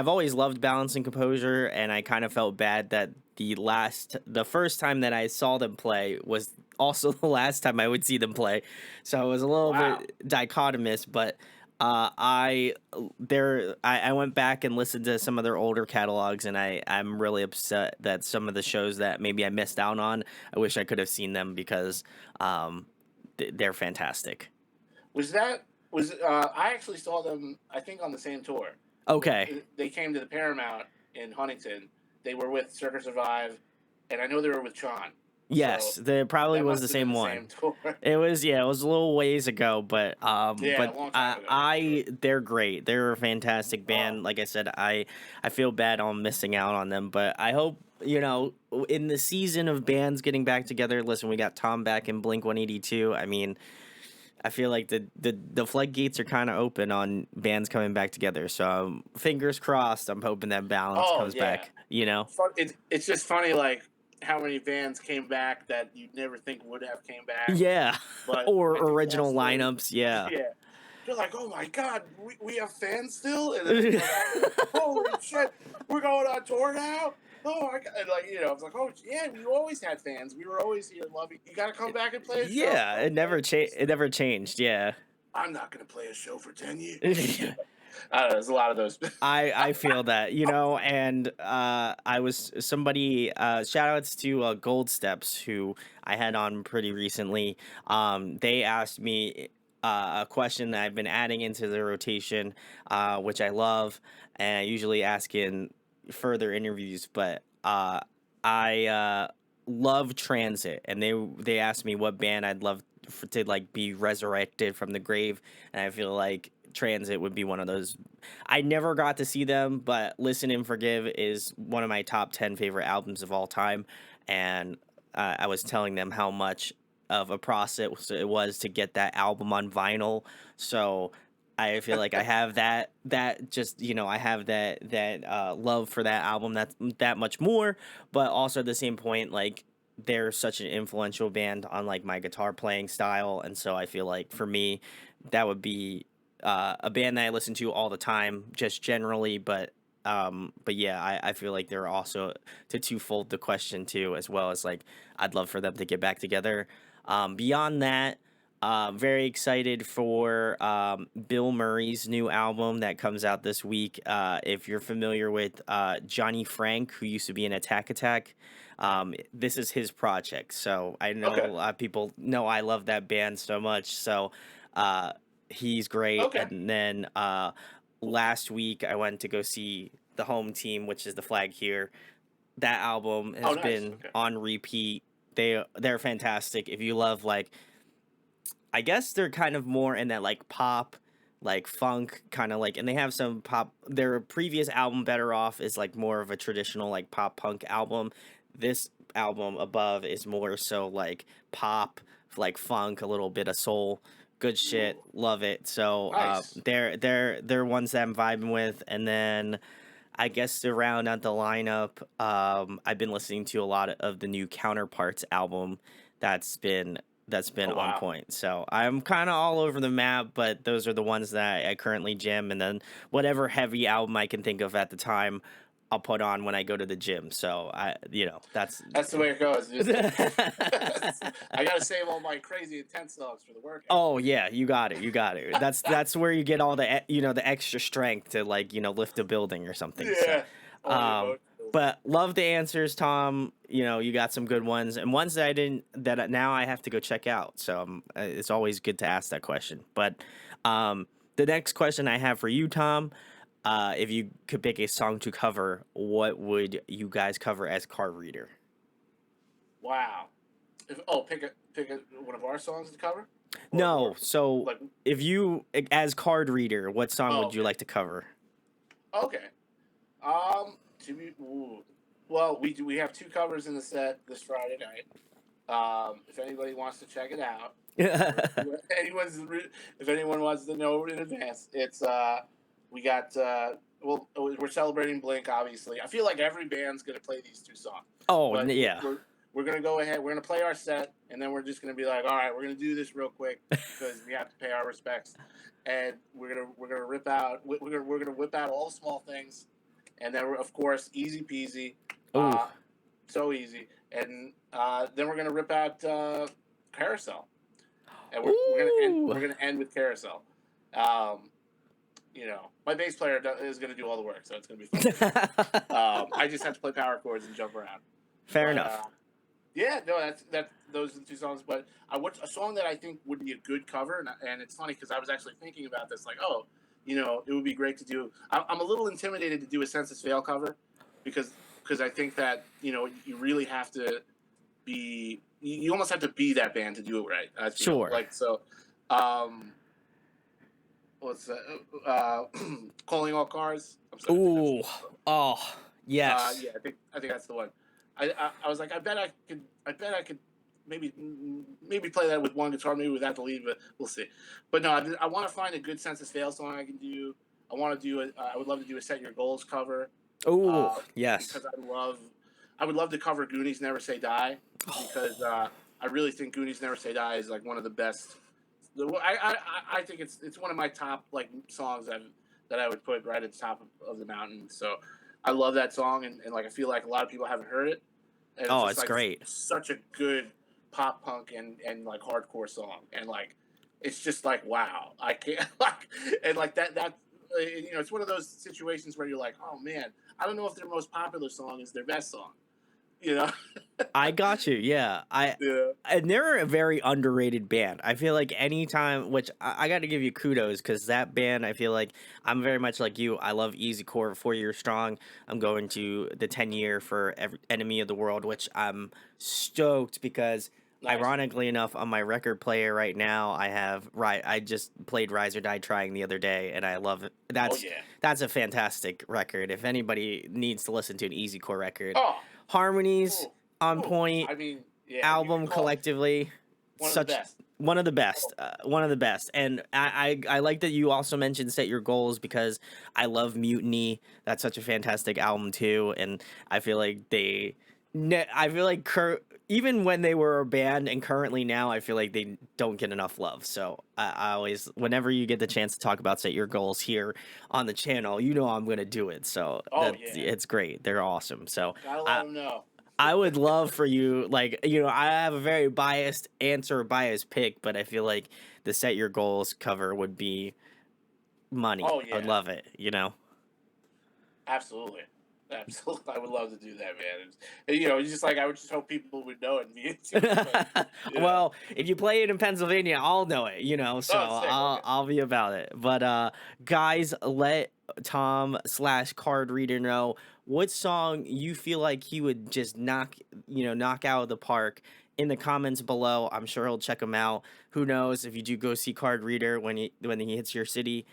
always loved Balance and Composure, and I kind of felt bad that the first time that I saw them play was also the last time I would see them play. So it was a little Wow. bit dichotomous, but I went back and listened to some of their older catalogs, and I'm really upset that some of the shows that maybe I missed out on, I wish I could have seen them because um they're fantastic. I actually saw them, I think, on the same tour. Okay. They came to the Paramount in Huntington. They were with Circa Survive, and I know they were with Sean. Yes, So there probably that was must the have been same the one. same tour. It was, yeah, it was a little ways ago, Yeah, a long time ago. I'm sure. they're great. They're a fantastic Oh, band. Like I said, I feel bad on missing out on them, but I hope, in the season of bands getting back together. Listen, we got Tom back in Blink 182. I mean, I feel like the floodgates are kind of open on bands coming back together. So fingers crossed. I'm hoping that Balance oh comes yeah. back. You know. It's just funny, like how many bands came back that you'd never think would have came back, Yeah, but or I think original once they, lineups. Yeah. yeah, they're like, oh my god, we have fans still, and then they come back and like, holy shit, we're going on tour now. Oh my god, and like it's like, oh yeah, we always had fans. We were always here loving. You got to come back and play a show. Yeah, Okay, it never changed. Yeah. I'm not gonna play a show for 10 years. I don't know, there's a lot of those. I feel that, and I was somebody, shout outs to Gold Steps, who I had on pretty recently. They asked me a question that I've been adding into the rotation, which I love, and I usually ask in further interviews, but I love Transit, and they asked me what band I'd love to like be resurrected from the grave, and I feel like Transit would be one of those. I never got to see them, but Listen and Forgive is one of my top 10 favorite albums of all time. And I was telling them how much of a process it was to get that album on vinyl. So I feel like I have that just, I have that love for that album, that's that much more. But also at the same point, like, they're such an influential band on like my guitar playing style, and so I feel like for me, that would be a band that I listen to all the time, just generally. But yeah, I feel like they're also to twofold the question too, as well as like I'd love for them to get back together. Beyond that, very excited for Bill Murray's new album that comes out this week. If you're familiar with Johnny Frank, who used to be in Attack Attack, this is his project. So I know a Okay. lot of people know I love that band so much. So uh, he's great. Okay. And then last week I went to go see the home team, which is the flag here. That album Oh, has nice. been Okay. on repeat. They're fantastic. If you love like, I guess they're kind of more in that like pop, like funk kind of like, and they have some pop. Their previous album, Better Off, is like more of a traditional like pop punk album. This album above is more so like pop, like funk, a little bit of soul. Good shit, Ooh, love it. So nice. they're ones that I'm vibing with, and then I guess to round out the lineup, I've been listening to a lot of the new Counterparts album. That's been that's been Oh, on wow. point. So I'm kind of all over the map, but those are the ones that I currently jam, and then whatever heavy album I can think of at the time, I'll put on when I go to the gym. So that's. That's the way it goes. I got to save all my crazy intense songs for the workout. Oh yeah, you got it. You got it. That's where you get all the the extra strength to like lift a building or something. So, Yeah. All the um, emotions. but love the answers, Tom. You got some good ones and ones that I didn't that now I have to go check out. So it's always good to ask that question. But the next question I have for you, Tom, if you could pick a song to cover, what would you guys cover as Card Reader? Wow. Pick one of our songs to cover, No, or so like if you as Card Reader, what song would you okay, like to cover? okay. To be ooh. Well, we have two covers in the set this Friday night. If anybody wants to check it out, or if anyone wants to know in advance, it's we got well we're celebrating Blink obviously. I feel like every band's gonna play these two songs, Oh, but yeah. we're gonna go ahead. We're gonna play our set, and then we're just gonna be like, all right, we're gonna do this real quick because we have to pay our respects, and we're gonna rip out we're gonna whip out all the small things, and then of course easy peasy, Oh, uh, so easy, and then we're gonna rip out Carousel, and ooh. we're gonna end with Carousel. Um, my bass player is gonna do all the work, so it's gonna be fun. I just have to play power chords and jump around. Fair But enough. yeah, no, that's those are the two songs. But what's a song that I think would be a good cover, and it's funny because I was actually thinking about this, like, oh, it would be great to do. I'm a little intimidated to do a Census Fail cover because I think that you really have to be you almost have to be that band to do it right. I feel Sure. like so. Um, what's that? Calling all cars. I'm sorry, I think that's Ooh. Oh, yes. yeah, I think that's the one. I was like, I bet I could maybe play that with one guitar, maybe without the lead, but we'll see. But no, I want to find a good Census Fail song I can do. I would love to do a Set Your Goals cover, Ooh, uh, yes. because I would love to cover Goonies Never Say Die, because I really think Goonies Never Say Die is like one of the best. I think it's one of my top like songs that I would put right at the top of the mountain. So I love that song, and like I feel like a lot of people haven't heard it, and it's Oh, just it's like great. such a good pop punk and like hardcore song, and like it's just like wow, I can't like and like that it's one of those situations where you're like, oh man, I don't know if their most popular song is their best song, you know? I got you. Yeah. Yeah. And they're a very underrated band. I feel like anytime, which I got to give you kudos because that band, I feel like I'm very much like you. I love Easy Core, 4 years strong. I'm going to the 10 year for Enemy of the World, which I'm stoked because, Nice. ironically enough, on my record player right now, I have right. I just played Rise or Die Trying the other day, and I love it. Oh yeah. That's a fantastic record. If anybody needs to listen to an Easy Core record, Oh. harmonies Oh. on Oh. point, I mean, yeah, you could album call it collectively, one of the such best. one of the Oh, best, one of the best. And I like that you also mentioned Set Your Goals because I love Mutiny. That's such a fantastic album too, and I feel like I feel like Kurt. even when they were a band and currently now, I feel like they don't get enough love. So I always, whenever you get the chance to talk about Set Your Goals here on the channel, I'm going to do it. So Oh yeah, it's great. They're awesome. So gotta let I, them know. I would love for you, like, I have a very biased answer, biased pick, but I feel like the Set Your Goals cover would be money. Oh I would yeah, love it. absolutely. Absolutely, I would love to do that, man. It's just like I would just hope people would know it and be into it. But you know, Well, if you play it in Pennsylvania, I'll know it, so oh, sick. I'll Okay. I'll be about it. But guys, let Tom/card reader know what song you feel like he would just knock out of the park in the comments below. I'm sure he'll check them out. Who knows if you do go see card reader when he hits your city,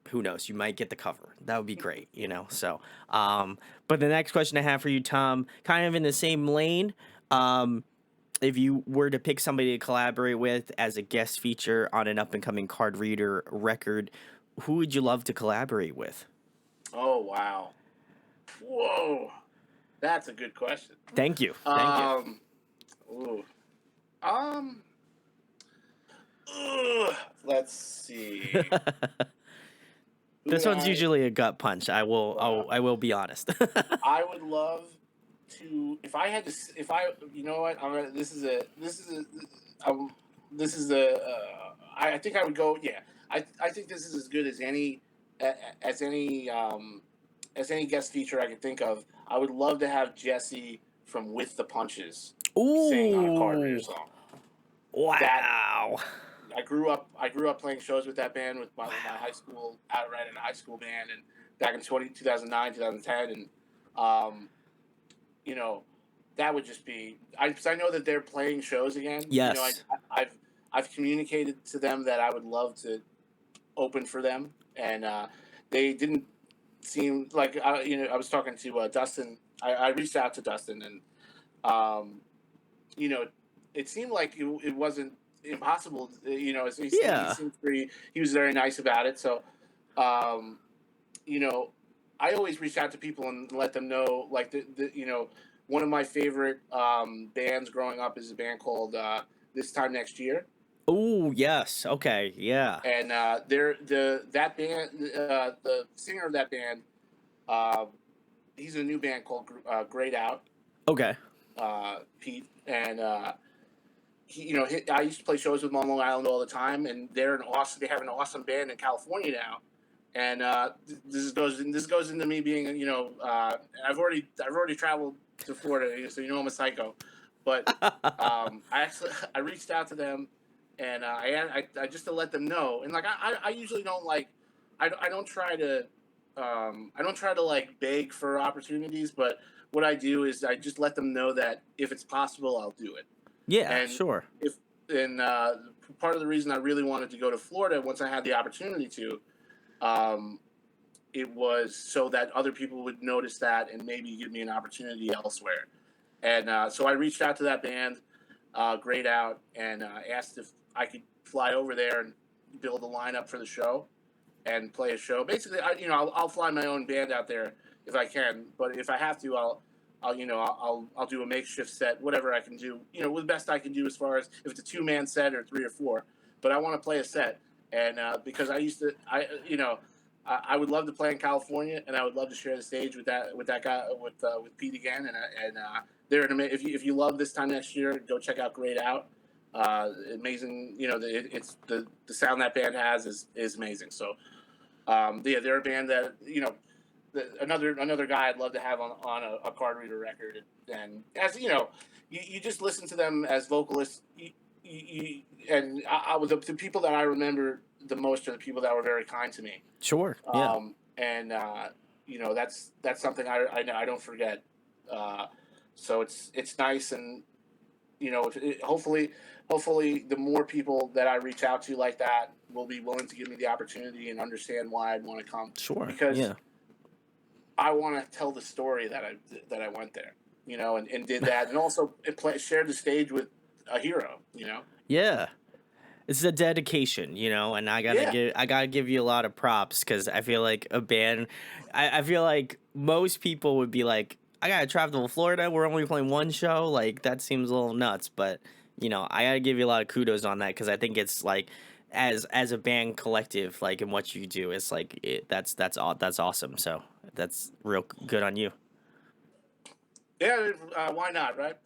who knows? You might get the cover. That would be great. So, but the next question I have for you, Tom, kind of in the same lane. If you were to pick somebody to collaborate with as a guest feature on an up and coming card reader record, who would you love to collaborate with? Oh wow. Whoa, that's a good question. Thank you. Thank you. Um. Ooh. Um. Ugh, let's see. Who This would one's I? usually a gut punch. I will be honest. I would love to if I had to if I you know what I'm gonna this is a I think I would go I think this is as good as as any as any guest feature I could think of. I would love to have Jesse from With the Punches sing on a card reader Ooh. song. That Wow. I grew up playing shows with that band with my high Wow. school outright in a high school band and back in 2009 2010 and um, you know, that would just be. Because I know that they're playing shows again. Yes. I've I've communicated to them that I would love to open for them, and they didn't seem like I was talking to Dustin. I reached out to Dustin, and um, you know, it seemed like it wasn't impossible. He Yeah. seemed pretty. He was very nice about it. So, um, you know, I always reach out to people and let them know, like one of my favorite bands growing up is a band called This Time Next Year, Oh, yes. Okay. Yeah. and they're that band, the singer of that band, uh, he's a new band called Grayed Out, Okay. Pete, and I used to play shows with them on Long Island all the time, and they have an awesome band in California now. And this goes into me being I've already traveled to Florida, so I'm a psycho. But I reached out to them, and I just to let them know. And like I usually don't like I don't try to like beg for opportunities, but what I do is I just let them know that if it's possible, I'll do it. Yeah. And Sure. if and part of the reason I really wanted to go to Florida once I had the opportunity to, um, it was so that other people would notice that and maybe give me an opportunity elsewhere. And so I reached out to that band, Grayed Out, and asked if I could fly over there and build a lineup for the show and play a show. Basically, I'll fly my own band out there if I can, but if I have to, I'll do a makeshift set, whatever I can do. The best I can do as far as if it's a 2-man set or 3 or 4. But I want to play a set, and because I would love to play in California, and I would love to share the stage with that guy with Pete again. And they're if you love This Time Next Year, go check out Grayed Out. Amazing, it's the sound that band has is amazing. So yeah, they're a band that another guy I'd love to have on a card reader record. And as you just listen to them as vocalists. And I was the people that I remember the most are the people that were very kind to me. Sure. Yeah. And that's something I don't forget. So it's nice, and hopefully the more people that I reach out to like that will be willing to give me the opportunity and understand why I'd want to come, Sure. because Yeah. I want to tell the story that I went there, and did that, and also shared the stage with a hero. Yeah. It's a dedication, and Yeah. I gotta give you a lot of props because I feel like a band. I feel like most people would be like, I gotta travel to Florida. We're only playing one show. Like that seems a little nuts, but I gotta give you a lot of kudos on that because I think it's like as a band collective, like in what you do, it's like that's awesome. So that's real good on you. Yeah, why not, right?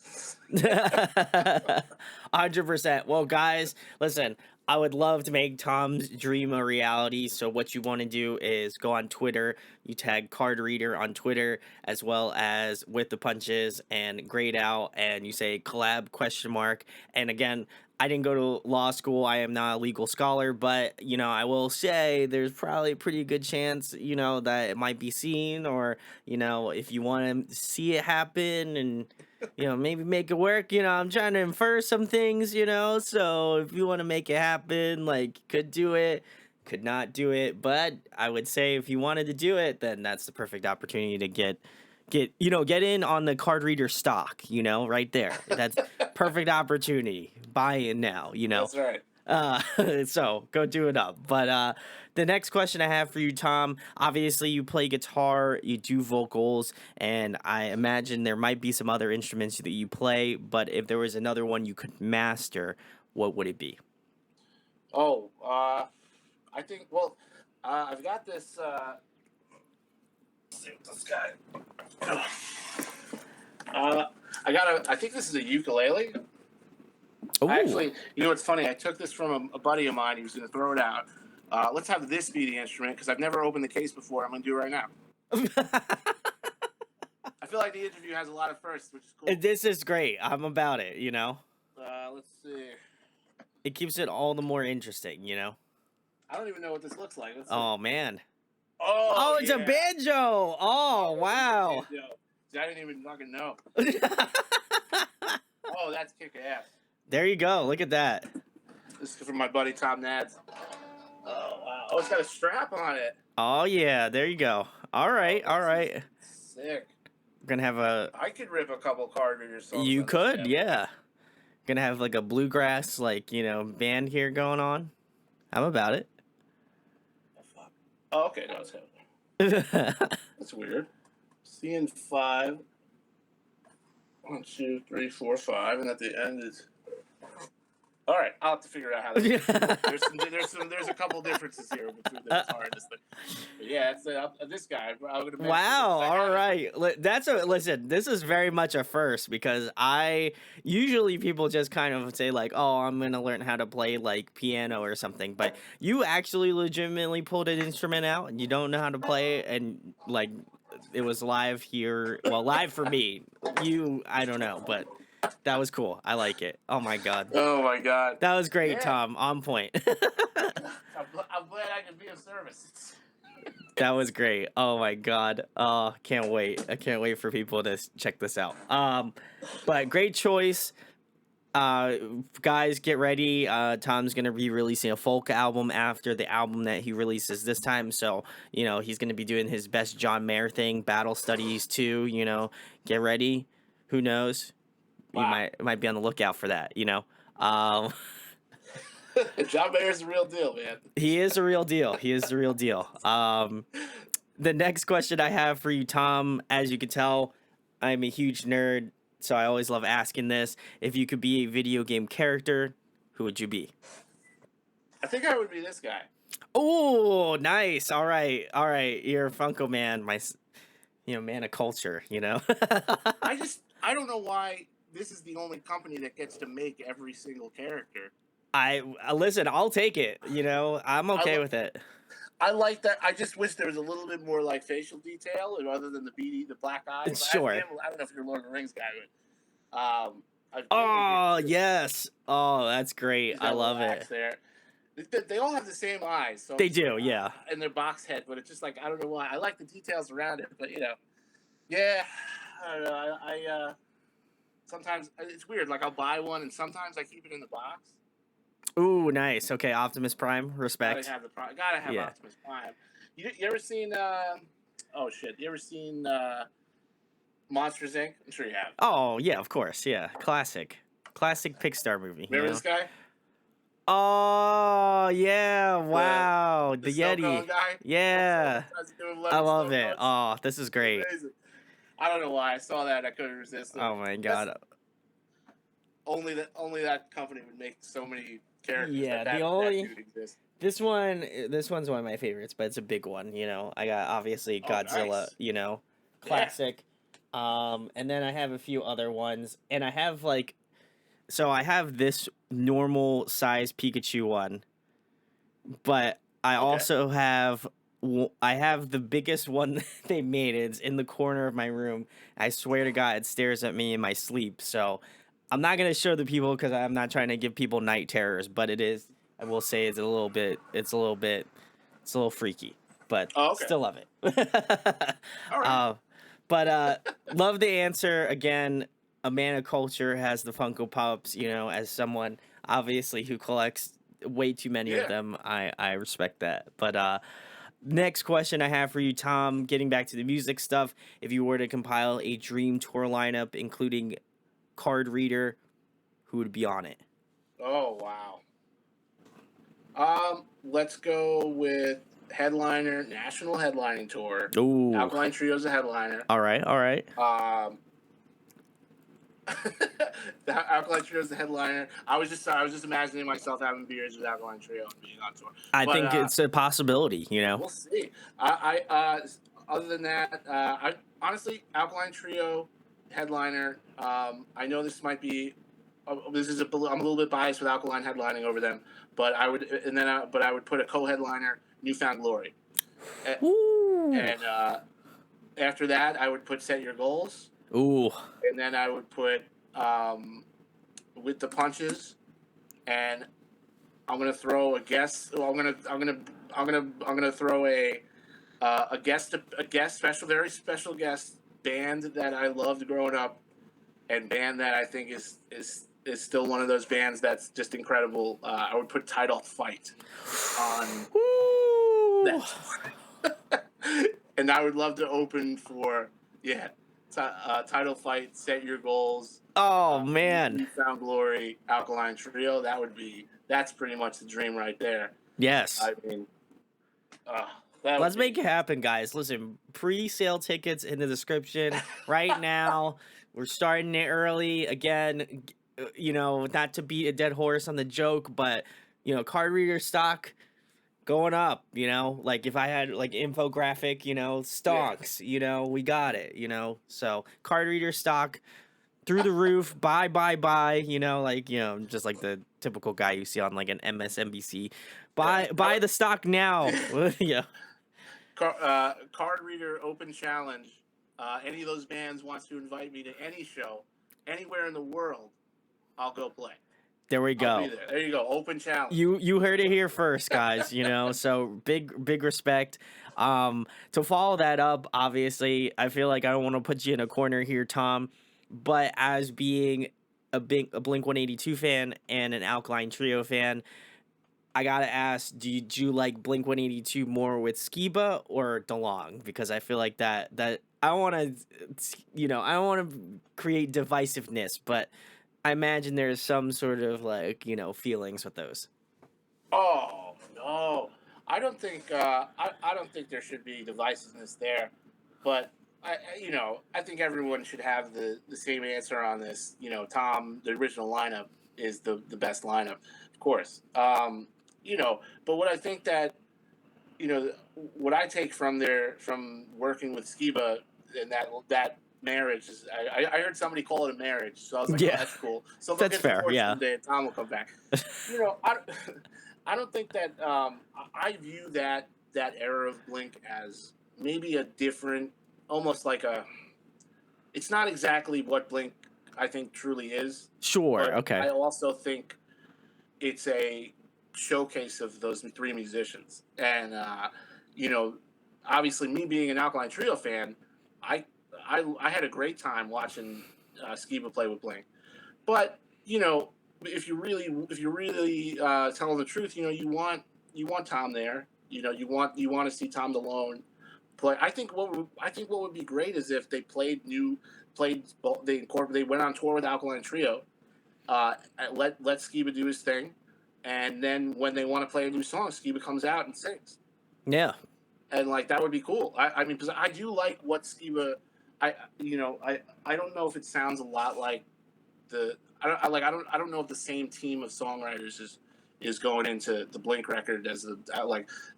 100%. Well, guys, listen, I would love to make Tom's dream a reality. So, what you want to do is go on Twitter, you tag Card Reader on Twitter, as well as With the Punches and Grade Out, and you say collab question mark. And again, I didn't go to law school. I am not a legal scholar, but I will say there's probably a pretty good chance, that it might be seen, or if you want to see it happen and maybe make it work. I'm trying to infer some things, so if you want to make it happen, like, could do it, could not do it. But I would say if you wanted to do it, then that's the perfect opportunity to get in on the card reader stock, right there. That's perfect opportunity. Buy in now, That's right. so go do it up. But the next question I have for you, Tom, obviously you play guitar, you do vocals, and I imagine there might be some other instruments that you play, but if there was another one you could master, what would it be? Oh, I think, well, I've got this, let's see what this guy, I think this is a ukulele. Ooh. Actually, what's funny? I took this from a buddy of mine. He was going to throw it out. Let's have this be the instrument because I've never opened the case before. I'm going to do it right now. I feel like the interview has a lot of firsts, which is cool. This is great. I'm about it, Let's see. It keeps it all the more interesting, I don't even know what this looks like. Let's see. Oh, man. Oh, it's a banjo. Oh, wow. Banjo. See, I didn't even fucking know. Oh, that's kick ass. There you go. Look at that. This is from my buddy Tom Nads. Oh, wow. Oh, it's got a strap on it. Oh, yeah. There you go. All right. All right. Sick. We're going to have I could rip a couple card readers. You could, yeah. Gonna have like a bluegrass, band here going on. I'm about it. Oh, okay. No, it's heavy. That's weird. C in 5. 1, 2, 3, 4, 5, and at the end is. All right, I'll have to figure out how to. There's a couple differences here between the guitar and this thing. But yeah, it's this guy. Wow. All right. Listen. This is very much a first because I usually people just kind of say like, oh, I'm gonna learn how to play like piano or something, but you actually legitimately pulled an instrument out and you don't know how to play it, and like it was live here. Well, live for me. I don't know, but. That was cool. I like it. Oh my god. Oh my god. That was great, Tom. On point. I'm glad I could be of service. That was great. Oh my god. Oh, can't wait. I can't wait for people to check this out. But great choice. Guys, get ready. Tom's gonna be releasing a folk album after the album that he releases this time. So, he's gonna be doing his best John Mayer thing, battle studies too, Get ready. Who knows? Wow. You might be on the lookout for that, John Mayer's the real deal, man. He is the real deal. He is the real deal. The next question I have for you, Tom, as you can tell, I'm a huge nerd, so I always love asking this. If you could be a video game character, who would you be? I think I would be this guy. Oh, nice. All right. All right. You're a Funko man, man of culture, I don't know why this is the only company that gets to make every single character. Listen, I'll take it. I'm okay with it. I like that. I just wish there was a little bit more like facial detail, other than the black eyes. Sure. I don't know if you're a Lord of the Rings guy, but yes. Oh, that's great. I love it. There. They all have the same eyes. So they do, yeah. And their box head, but it's just like I don't know why. I like the details around it, but yeah. I don't know. Sometimes it's weird. Like I'll buy one, and sometimes I keep it in the box. Ooh, nice. Okay, Optimus Prime, respect. Gotta have Optimus Prime. You ever seen? Oh shit! You ever seen Monsters Inc? I'm sure you have. Oh yeah, of course. Yeah, classic Pixar movie. Remember this guy? Oh yeah! Wow, the Yeti. Guy? Yeah, I love it. Oh, this is great. Amazing. I don't know why I saw that. I couldn't resist it. Oh my That's god. only that company would make so many characters that Yeah, the that only dude exists. this one's one of my favorites, but it's a big one, you know. I got obviously Oh, Godzilla, nice. you know, Yeah. classic. And then I have a few other ones, and I have like so I have this normal size Pikachu one, but I Okay. also have I have the biggest one they made. It's in the corner of my room. I swear to God, it stares at me in my sleep. So I'm not gonna show the people because I'm not trying to give people night terrors. But it is. I will say it's a little bit. It's a little bit. It's a little freaky, but Oh, okay. still love it. All right. uh, but love the answer again. A man of culture has the Funko Pops. You know, as someone obviously who collects way too many of Yeah. them. I respect that. But next question I have for you, Tom, getting back to the music stuff, if you were to compile a dream tour lineup including card reader, who would be on it? Oh, wow. Let's go with headliner, national headlining tour. Ooh. Alkaline Trio's a headliner. All right, all right. Um, the Alkaline Trio's the headliner. I was just imagining myself having beers with Alkaline Trio and being on tour. I But think it's a possibility, you know. we'll see. I other than that, I honestly Alkaline Trio headliner. I know this might be. I'm a little bit biased with Alkaline headlining over them, but I would put a co-headliner, Newfound Glory, and, Ooh. and after that I would put Set Your Goals, Ooh. and then I would put With the Punches, and I'm gonna throw a guest. Well, I'm gonna throw a guest very special guest band that I loved growing up, and band that I think is still one of those bands that's just incredible. I would put Title Fight on Ooh. that, and I would love to open for Title Fight, Set Your Goals, Oh man. Newfound Glory, Alkaline Trio. That's pretty much the dream right there. Yes. I mean, that Let's would be make it happen, guys. Listen, pre-sale tickets in the description right now. We're starting it early. Again, you know, not to beat a dead horse on the joke, but you know, card reader stock going up, you know? Like if I had like infographic, you know, yeah. stonks, you know, we got it, you know. So, card reader stock through the roof, buy, you know, like, you know, just like the typical guy you see on like an MSNBC. Buy the stock now. Yeah. Card reader open challenge. Any of those bands wants to invite me to any show, anywhere in the world, I'll go play. There we I'll be go. there. There you go. Open challenge. You heard it here first, guys, you know. So big respect. To follow that up, obviously, I feel like I don't want to put you in a corner here, Tom, but as being a Blink 182 fan and an Alkaline Trio fan, I gotta ask, do you like Blink 182 more with Skiba or DeLong? Because I feel like that I don't want to, you know, I don't want to create divisiveness, but I imagine there's some sort of like, you know, feelings with those. Oh no, I don't think there should be divisiveness there, but I think everyone should have the same answer on this. Tom, the original lineup is the best lineup, of course. But what I think that you know what I take from working with Skiba and that marriage is I heard somebody call it a marriage, so I was like, oh, Yeah, that's cool. So they'll that's get fair. divorced Yeah. someday, and Tom will come back. I I don't think that I view that era of Blink as maybe a different, almost like a. It's not exactly what Blink I think truly is, Sure. but Okay. I also think it's a showcase of those three musicians. And you know, obviously, me being an Alkaline Trio fan, I I had a great time watching Skiba play with Blink. But if you really telling the truth, you want Tom there. You want to see Tom DeLonge play. I think what would be great is if they played they went on tour with Alkaline Trio, let Skiba do his thing, and then when they want to play a new song, Skiba comes out and sings, Yeah. and like that would be cool. I mean, because I do like what Skiba I don't know if it sounds a lot like I don't know if the same team of songwriters is going into the Blink record as the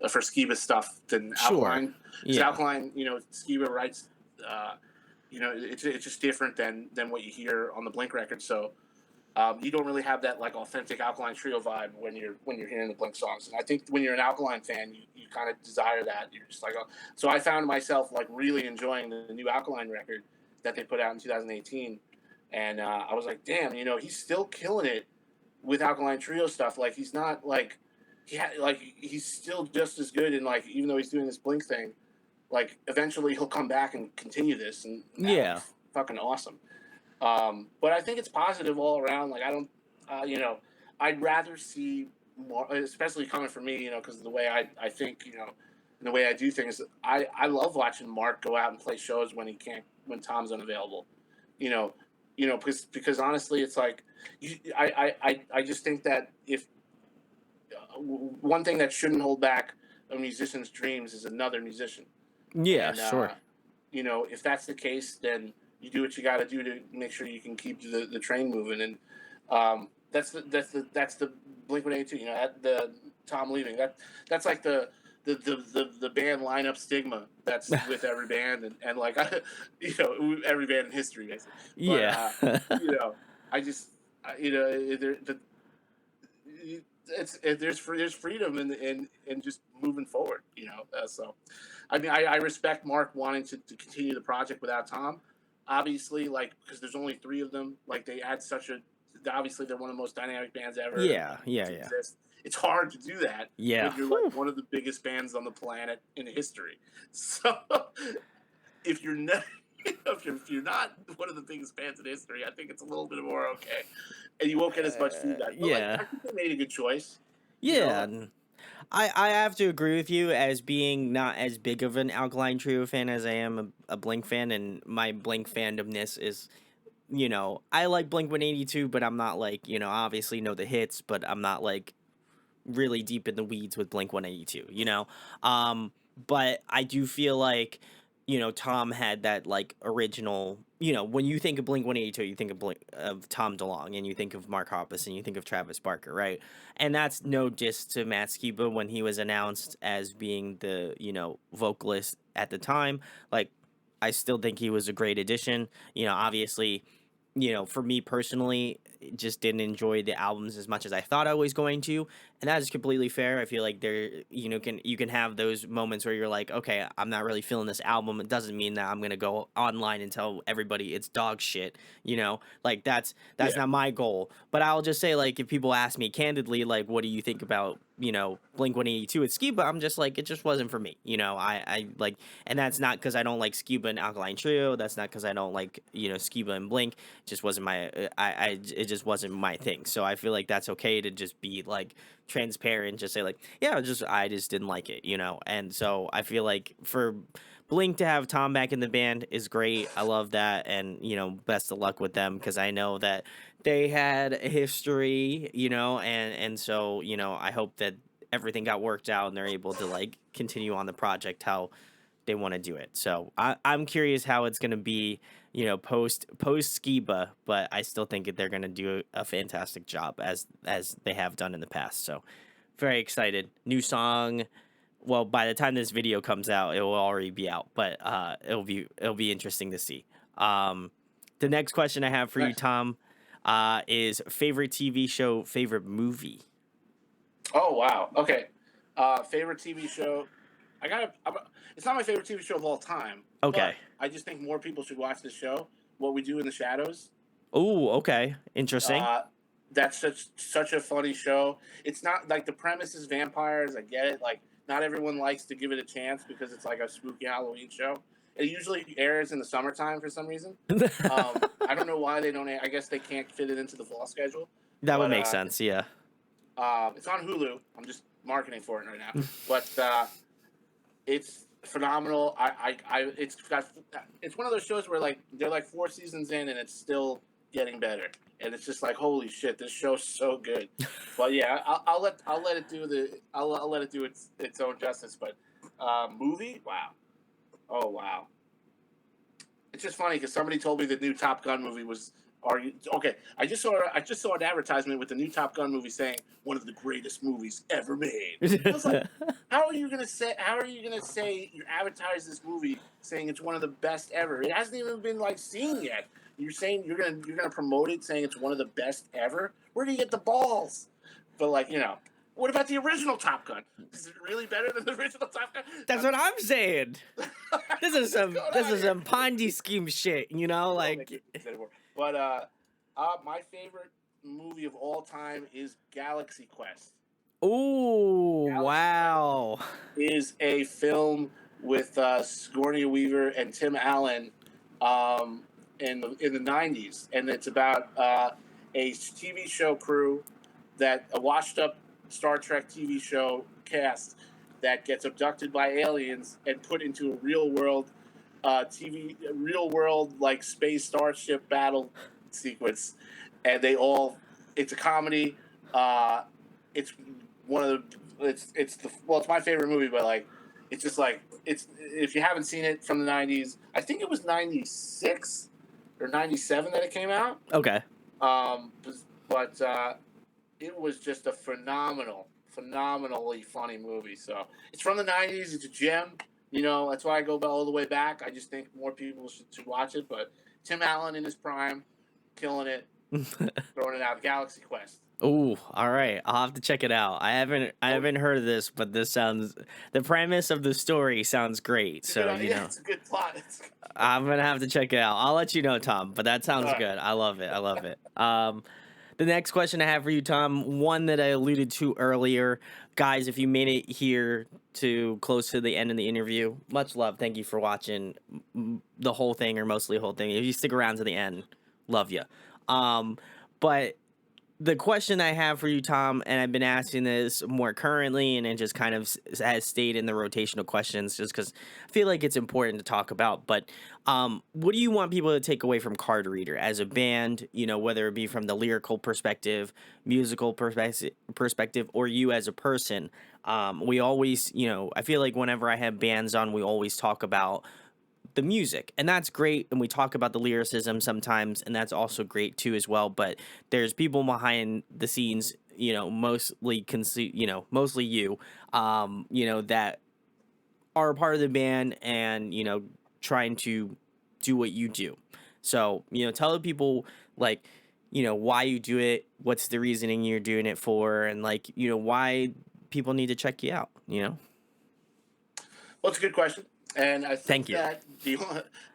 for Skiba stuff than Sure. Alkaline, because Yeah. Alkaline, Skiba writes, it's just different than what you hear on the Blink record. So you don't really have that like authentic Alkaline Trio vibe when you're hearing the Blink songs. And I think when you're an Alkaline fan, you kind of desire that. You're just like, oh. So I found myself like really enjoying the new Alkaline record that they put out in 2018, and I was like, damn, he's still killing it with Alkaline Trio stuff. Like he's not like he's still just as good, and like even though he's doing this Blink thing, like eventually he'll come back and continue this, and that would be Yeah. fucking awesome. But I think it's positive all around. Like I don't, I'd rather see more, especially coming from me, because of the way I think, and the way I do things. I love watching Mark go out and play shows when Tom's unavailable. You know, because honestly, it's like, I just think that if one thing that shouldn't hold back a musician's dreams is another musician. Yeah, And sure. if that's the case, then you do what you got to do to make sure you can keep the train moving. And that's the Blink-182. The Tom leaving, that's like the band lineup stigma that's with every band, and like every band in history basically. But Yeah. I just there's freedom in just moving forward. So I mean, I respect Mark wanting to continue the project without Tom. Obviously, like because there's only three of them. Like they add such a obviously they're one of the most dynamic bands ever Yeah, yeah, to yeah. exist. It's hard to do that Yeah. when you're like Whew. one of the biggest bands on the planet in history. So if you're not if you're not one of the biggest bands in history, I think it's a little bit more okay, and you won't get as much feedback. But like Yeah. I think they made a good choice. Yeah. Like, I have to agree with you as being not as big of an Alkaline Trio fan as I am a Blink fan, and my Blink fandomness is, I like Blink 182, but I'm not like, obviously know the hits, but I'm not like really deep in the weeds with Blink 182. But I do feel like, Tom had that like original, when you think of Blink 182, you think of Tom DeLonge, and you think of Mark Hoppus, and you think of Travis Barker, right? And that's no diss to Matt Skiba when he was announced as being the, vocalist at the time. Like, I still think he was a great addition. Obviously, for me personally, just didn't enjoy the albums as much as I thought I was going to, and that is completely fair. I feel like you can have those moments where you're like, okay, I'm not really feeling this album. It doesn't mean that I'm gonna go online and tell everybody it's dog shit. Like that's yeah, not my goal. But I'll just say, like, if people ask me candidly, like, what do you think about Blink 182 at Ski? But I'm just like, it just wasn't for me. I like, and that's not because I don't like Scuba and Alkaline Trio. That's not because I don't like Scuba and Blink. Just wasn't my it just wasn't my thing. So I feel like that's okay to just be like transparent, just say like, yeah, I just didn't like it. And so I feel like for Blink to have Tom back in the band is great. I love that, and best of luck with them, because I know that they had a history, and so I hope that everything got worked out and they're able to like continue on the project how they want to do it. So I'm curious how it's going to be, post Skiba, but I still think that they're going to do a fantastic job as they have done in the past. So very excited. New song. Well, by the time this video comes out, it will already be out, but it'll be interesting to see. The next question I have for you, nice. Tom, is favorite TV show, favorite movie. Oh wow. Okay. Favorite TV show. It's not my favorite TV show of all time, Okay. but I just think more people should watch this show. What We Do in the Shadows. Oh, okay. Interesting. Uh, that's such a funny show. It's not like the premise is vampires. I get it. Like not everyone likes to give it a chance because it's like a spooky Halloween show. It usually airs in the summertime for some reason. I don't know why they don't. I guess they can't fit it into the fall schedule. That would But make sense. Yeah. it's on Hulu. I'm just marketing for it right now. But it's phenomenal. It's one of those shows where like they're like 4 seasons in and it's still getting better, and it's just like holy shit, this show's so good. But yeah, I'll let it do I'll let it do its own justice. But movie, wow, oh wow, it's just funny because somebody told me the new Top Gun movie was. Are you okay? I just saw an advertisement with the new Top Gun movie saying one of the greatest movies ever made. I was like, how are you gonna say you advertise this movie saying it's one of the best ever? It hasn't even been like seen yet. You're saying you're gonna promote it saying it's one of the best ever? Where do you get the balls? But like, what about the original Top Gun? Is it really better than the original Top Gun? That's what I'm saying. This is What's some going this on is here? some Ponzi scheme shit, Don't make like. this anymore. But my favorite movie of all time is Galaxy Quest. Ooh, Galaxy Quest wow. is a film with Sigourney Weaver and Tim Allen um, in the '90s, and it's about a TV show crew that a washed-up Star Trek TV show cast that gets abducted by aliens and put into a real world like space starship battle sequence, and it's a comedy. It's one of the it's my favorite movie, but like it's just like it's if you haven't seen it from the '90s, I think it was '96 or '97 that it came out. Okay. Um, but it was just a phenomenally funny movie. So it's from the '90s. It's a gem. That's why I go all the way back. I just think more people should watch it. But Tim Allen in his prime, killing it, throwing it out. Galaxy Quest. Ooh, all right. I'll have to check it out. I haven't heard of this, but the premise of the story sounds great. It's a good, So, yeah, it's a good plot. I'm gonna have to check it out. I'll let you know, Tom, but that All sounds right. good. I love it. I love it. The next question I have for you, Tom, one that I alluded to earlier. Guys, if you made it here to close to the end of the interview, much love. Thank you for watching the whole thing or mostly the whole thing. If you stick around to the end, love you. But the question I have for you, Tom, and I've been asking this more currently, and it just kind of has stayed in the rotational questions just because I feel like it's important to talk about. But what do you want people to take away from Card Reader as a band, whether it be from the lyrical perspective, musical perspective, or you as a person? We always, I feel like whenever I have bands on, we always talk about the music, and that's great, and we talk about the lyricism sometimes, and that's also great too as well. But there's people behind the scenes, mostly you, that are a part of the band, and trying to do what you do. So tell the people, like, why you do it, what's the reasoning you're doing it for, and like, why people need to check you out. Well, it's a good question, and I Thank think you. that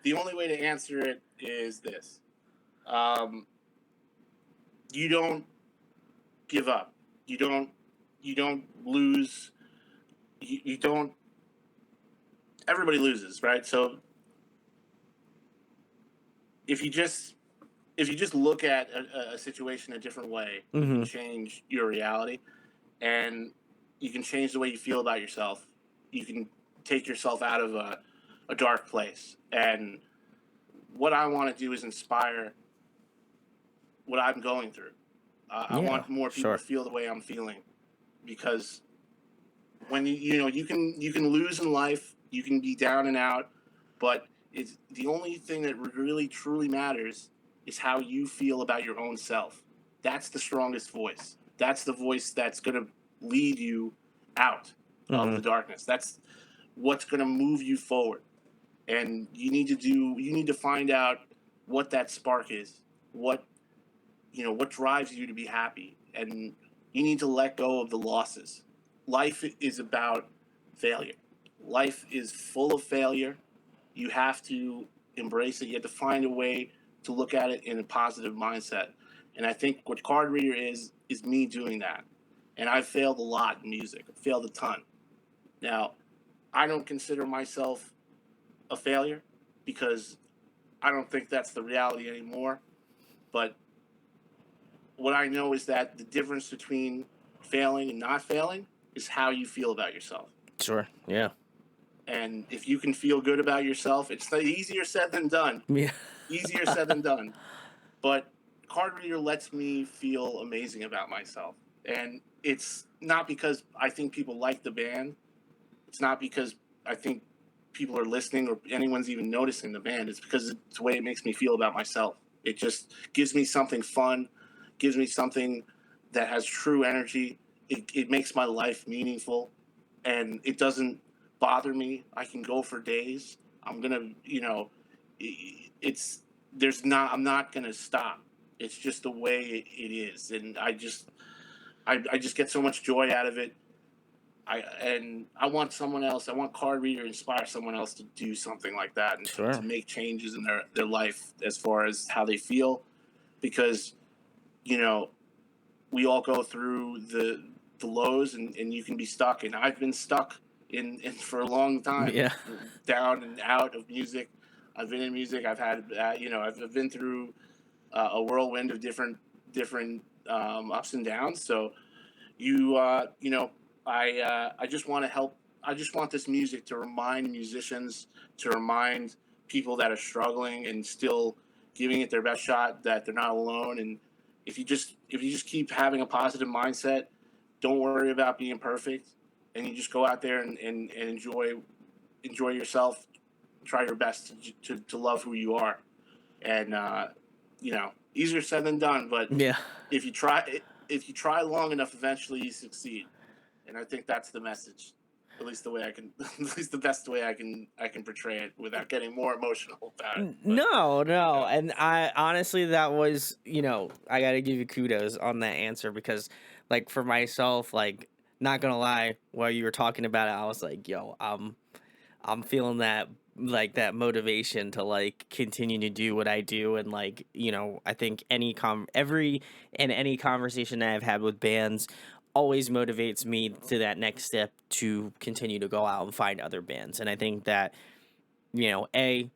the only way to answer it is this: um, you don't give up. You don't lose. You don't. Everybody loses, right? So if you just look at a situation a different way, you can Mm-hmm. change your reality, and you can change the way you feel about yourself. You can take yourself out of a dark place. And what I want to do is inspire what I'm going through. I Yeah, want more people sure. to feel the way I'm feeling, because when you can lose in life, you can be down and out, but it's the only thing that really truly matters is how you feel about your own self. That's the strongest voice. That's the voice that's going to lead you out of Mm-hmm. the darkness. That's what's going to move you forward. And you need to find out what that spark is. What drives you to be happy, and you need to let go of the losses. Life is about failure. Life is full of failure. You have to embrace it. You have to find a way to look at it in a positive mindset. And I think what Card Reader is me doing that. And I've failed a lot in music. I've failed a ton. Now, I don't consider myself a failure because I don't think that's the reality anymore. But what I know is that the difference between failing and not failing is how you feel about yourself. Sure. Yeah. And if you can feel good about yourself, it's easier said than done. Yeah. Easier said than done. But Card Reader lets me feel amazing about myself. And it's not because I think people like the band. It's not because I think people are listening or anyone's even noticing the band. It's because it's the way it makes me feel about myself. It just gives me something fun, gives me something that has true energy. It makes my life meaningful, and it doesn't bother me. I can go for days. I'm gonna, it's there's not. I'm not gonna stop. It's just the way it is, and I just get so much joy out of it. I want someone else. I want Card Reader to inspire someone else to do something like that and to Sure. make changes in their life as far as how they feel, because you know we all go through the lows, and you can be stuck, and I've been stuck in for a long time, Yeah. down and out of music. I've been in music. I've had I've been through a whirlwind of different ups and downs. So you you know I just want to help. I just want this music to remind musicians, to remind people that are struggling and still giving it their best shot, that they're not alone. And if you just keep having a positive mindset, don't worry about being perfect, and you just go out there and enjoy yourself, try your best to love who you are. And easier said than done, but Yeah. if you try if you try long enough, eventually you succeed. And I think that's the message, at least the way I can at least the best way I can portray it without getting more emotional about it. But No, no. yeah, And I honestly, that was, I got to give you kudos on that answer because, like, for myself, like, not gonna lie, while you were talking about it, I was like, yo, I'm feeling that, like, that motivation to, like, continue to do what I do. And, like, I think any conversation that I've had with bands always motivates me to that next step to continue to go out and find other bands. And I think that, A,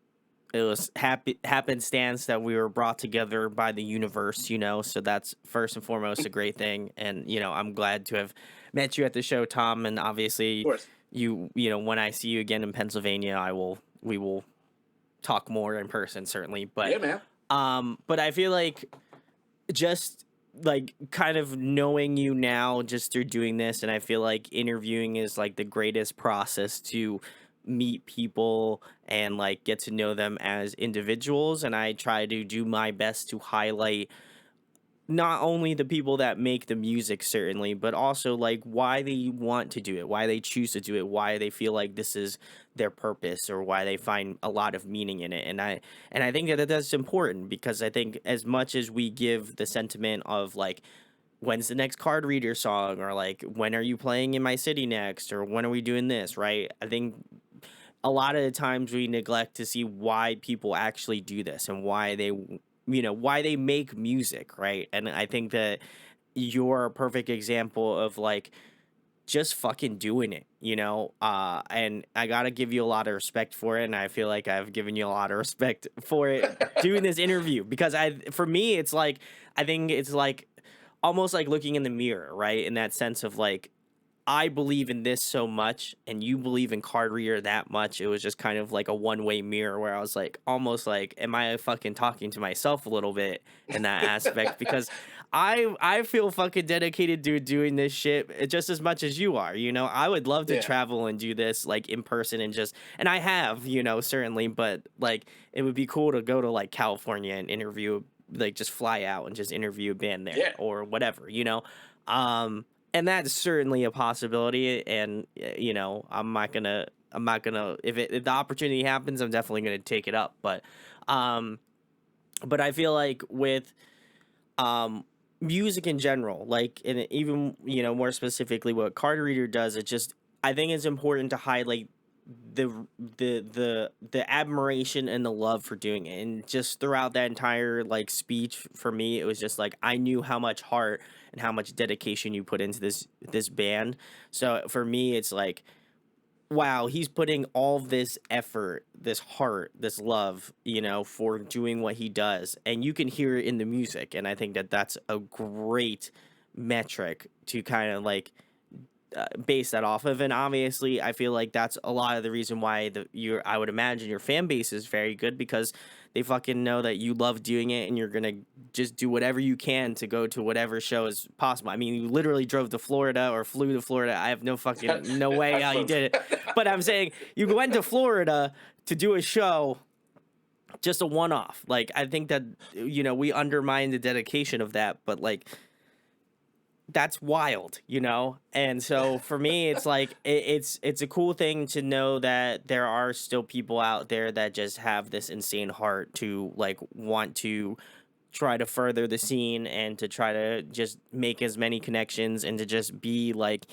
it was happenstance that we were brought together by the universe, so that's first and foremost a great thing. And I'm glad to have met you at the show, Tom. And of obviously, course. when I see you again in Pennsylvania, we will talk more in person, certainly. But Yeah, man. but I feel like, just like, kind of knowing you now just through doing this, and I feel like interviewing is like the greatest process to meet people and, like, get to know them as individuals. And I try to do my best to highlight not only the people that make the music, certainly, but also, like, why they want to do it, why they choose to do it, why they feel like this is their purpose, or why they find a lot of meaning in it. And I think that that's important, because I think as much as we give the sentiment of, like, when's the next Card Reader song, or, like, when are you playing in my city next, or when are we doing this, right? I think a lot of the times we neglect to see why people actually do this, and why they make music, right? And I think that you're a perfect example of, like, just fucking doing it, and I gotta give you a lot of respect for it. And I feel like I've given you a lot of respect for it doing this interview, because for me, it's like, I think it's like almost like looking in the mirror, right? In that sense of, like, I believe in this so much and you believe in Card Reader that much. It was just kind of like a one-way mirror, where I was like, almost like, am I fucking talking to myself a little bit in that aspect? Because I feel fucking dedicated to doing this shit, just as much as you are. I would love to Yeah. travel and do this, like, in person, and I have, certainly. But, like, it would be cool to go to, like, California and interview, like, just fly out and just interview a band there Yeah. or whatever. Um, and that's certainly a possibility. And I'm not gonna, if the opportunity happens, I'm definitely gonna take it up. Um but I feel like with um music in general, like, and even, more specifically what Card Reader does, it just, I think it's important to highlight the admiration and the love for doing it. And just throughout that entire, like, speech, for me, it was just like, I knew how much heart and how much dedication you put into this band. So for me, it's like, wow, he's putting all this effort, this heart, this love, for doing what he does. And you can hear it in the music. And I think that that's a great metric to kind of, like, base that off of. And obviously, I feel like that's a lot of the reason why I would imagine your fan base is very good, because they fucking know that you love doing it and you're gonna just do whatever you can to go to whatever show is possible. I mean, you literally drove to Florida or flew to Florida. I have no way I how you flew. did it, but I'm saying you went to Florida to do a show, just a one off. Like, I think that, we undermine the dedication of that, but like, that's wild, And so for me, it's like it's a cool thing to know that there are still people out there that just have this insane heart to like want to try to further the scene and to try to just make as many connections and to just be like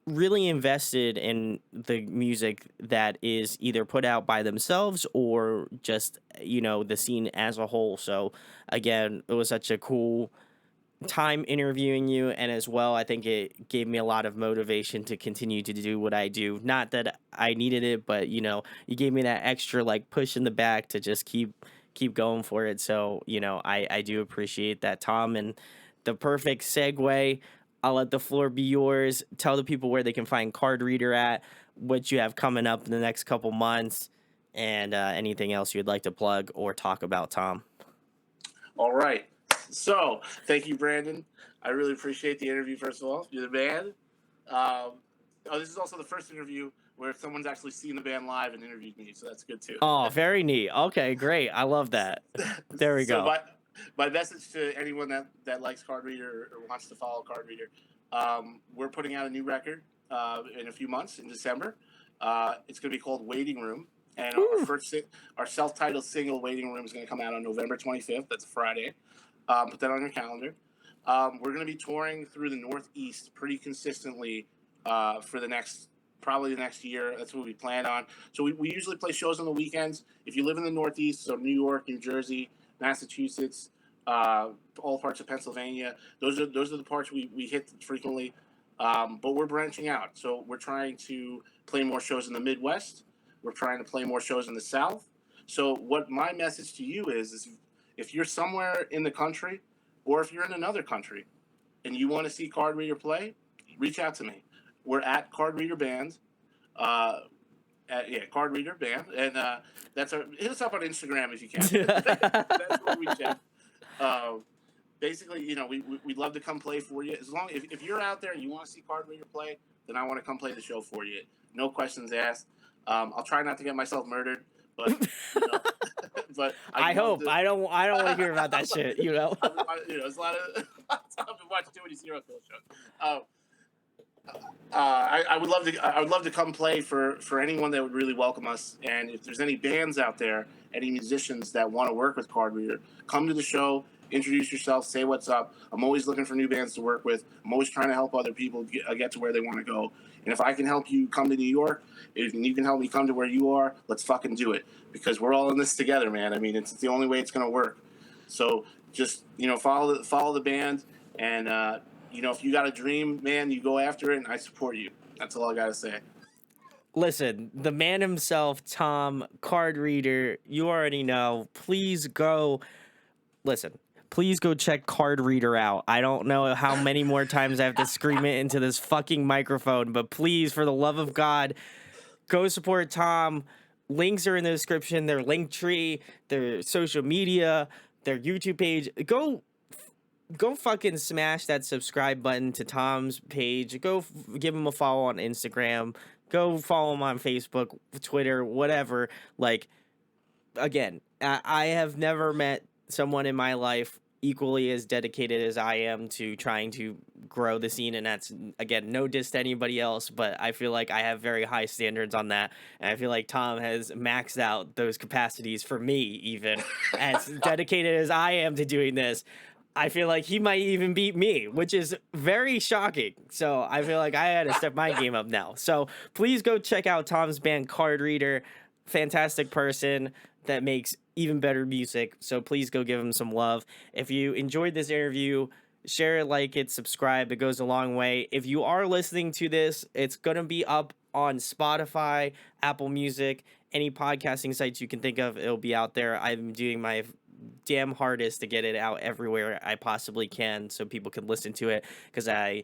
really invested in the music that is either put out by themselves or just, the scene as a whole. So again, it was such a cool time interviewing you, and as well, I think it gave me a lot of motivation to continue to do what I do. Not that I needed it, but you gave me that extra like push in the back to just keep going for it. So I do appreciate that, Tom. And the perfect segue, I'll let the floor be yours. Tell the people where they can find Card Reader at, what you have coming up in the next couple months, and anything else you'd like to plug or talk about, Tom. All right. So, thank you, Brandon. I really appreciate the interview, first of all. You're the man. This is also the first interview where someone's actually seen the band live and interviewed me, so that's good too. Oh, very neat. Okay, great. I love that. There we go. My message to anyone that likes Card Reader or wants to follow Card Reader, we're putting out a new record in a few months in December. It's going to be called Waiting Room. And our self-titled single, Waiting Room, is going to come out on November 25th. That's a Friday. Put that on your calendar. We're going to be touring through the Northeast pretty consistently for probably the next year. That's what we plan on. So we usually play shows on the weekends. If you live in the Northeast, so New York, New Jersey, Massachusetts, all parts of Pennsylvania, those are the parts we hit frequently. But we're branching out. So we're trying to play more shows in the Midwest. We're trying to play more shows in the South. So what my message to you is if you're somewhere in the country, or if you're in another country, and you want to see Card Reader play, reach out to me. We're at Card Reader Band, Card Reader Band, and hit us up on Instagram if you can. That's where we check. Basically, we'd love to come play for you. As long if you're out there and you want to see Card Reader play, then I want to come play the show for you. No questions asked. I'll try not to get myself murdered, but but I hope I don't want to hear about that shit. There's a lot of I've been watching too many serial killer shows. I would love to come play for anyone that would really welcome us. And if there's any bands out there, any musicians that want to work with Card Reader, come to the show, introduce yourself, say what's up. I'm always looking for new bands to work with. I'm always trying to help other people get to where they want to go. And if I can help you come to New York, if you can help me come to where you are, let's fucking do it, because we're all in this together, man. I mean, it's the only way it's going to work. So just follow the band, and if you got a dream, man, you go after it, and I support you. That's all I got to say. Listen, the man himself, Tom, Card Reader, you already know. Please go check Card Reader out. I don't know how many more times I have to scream it into this fucking microphone, but please, for the love of God, go support Tom. Links are in the description. Their link tree, their social media, their YouTube page. Go fucking smash that subscribe button to Tom's page. Go give him a follow on Instagram. Go follow him on Facebook, Twitter, whatever. Like, again, I have never met someone in my life equally as dedicated as I am to trying to grow the scene. And that's, again, no diss to anybody else, but I feel like I have very high standards on that. And I feel like Tom has maxed out those capacities for me, even as dedicated as I am to doing this. I feel like he might even beat me, which is very shocking. So I feel like I had to step my game up now. So please go check out Tom's band, Card Reader. Fantastic person that makes even better music. So please go give him some love. If you enjoyed this interview, share it, like it, subscribe. It goes a long way. If you are listening to this, it's going to be up on Spotify, Apple Music, any podcasting sites you can think of. It'll be out there. I'm doing my damn hardest to get it out everywhere I possibly can so people can listen to it, because I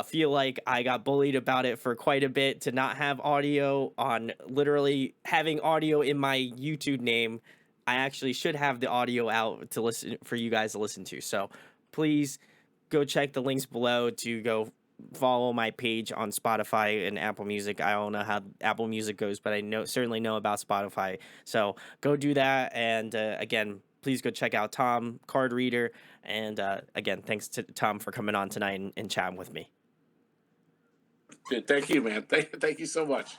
Feel like I got bullied about it for quite a bit to not have audio on literally having audio in my YouTube name. I actually should have the audio out to listen for you guys to listen to. So please go check the links below to go follow my page on Spotify and Apple Music. I don't know how Apple Music goes, but I know certainly know about Spotify. So go do that. And again, please go check out Tom Card Reader. And again, thanks to Tom for coming on tonight and chatting with me. Good. Thank you, man. Thank you so much.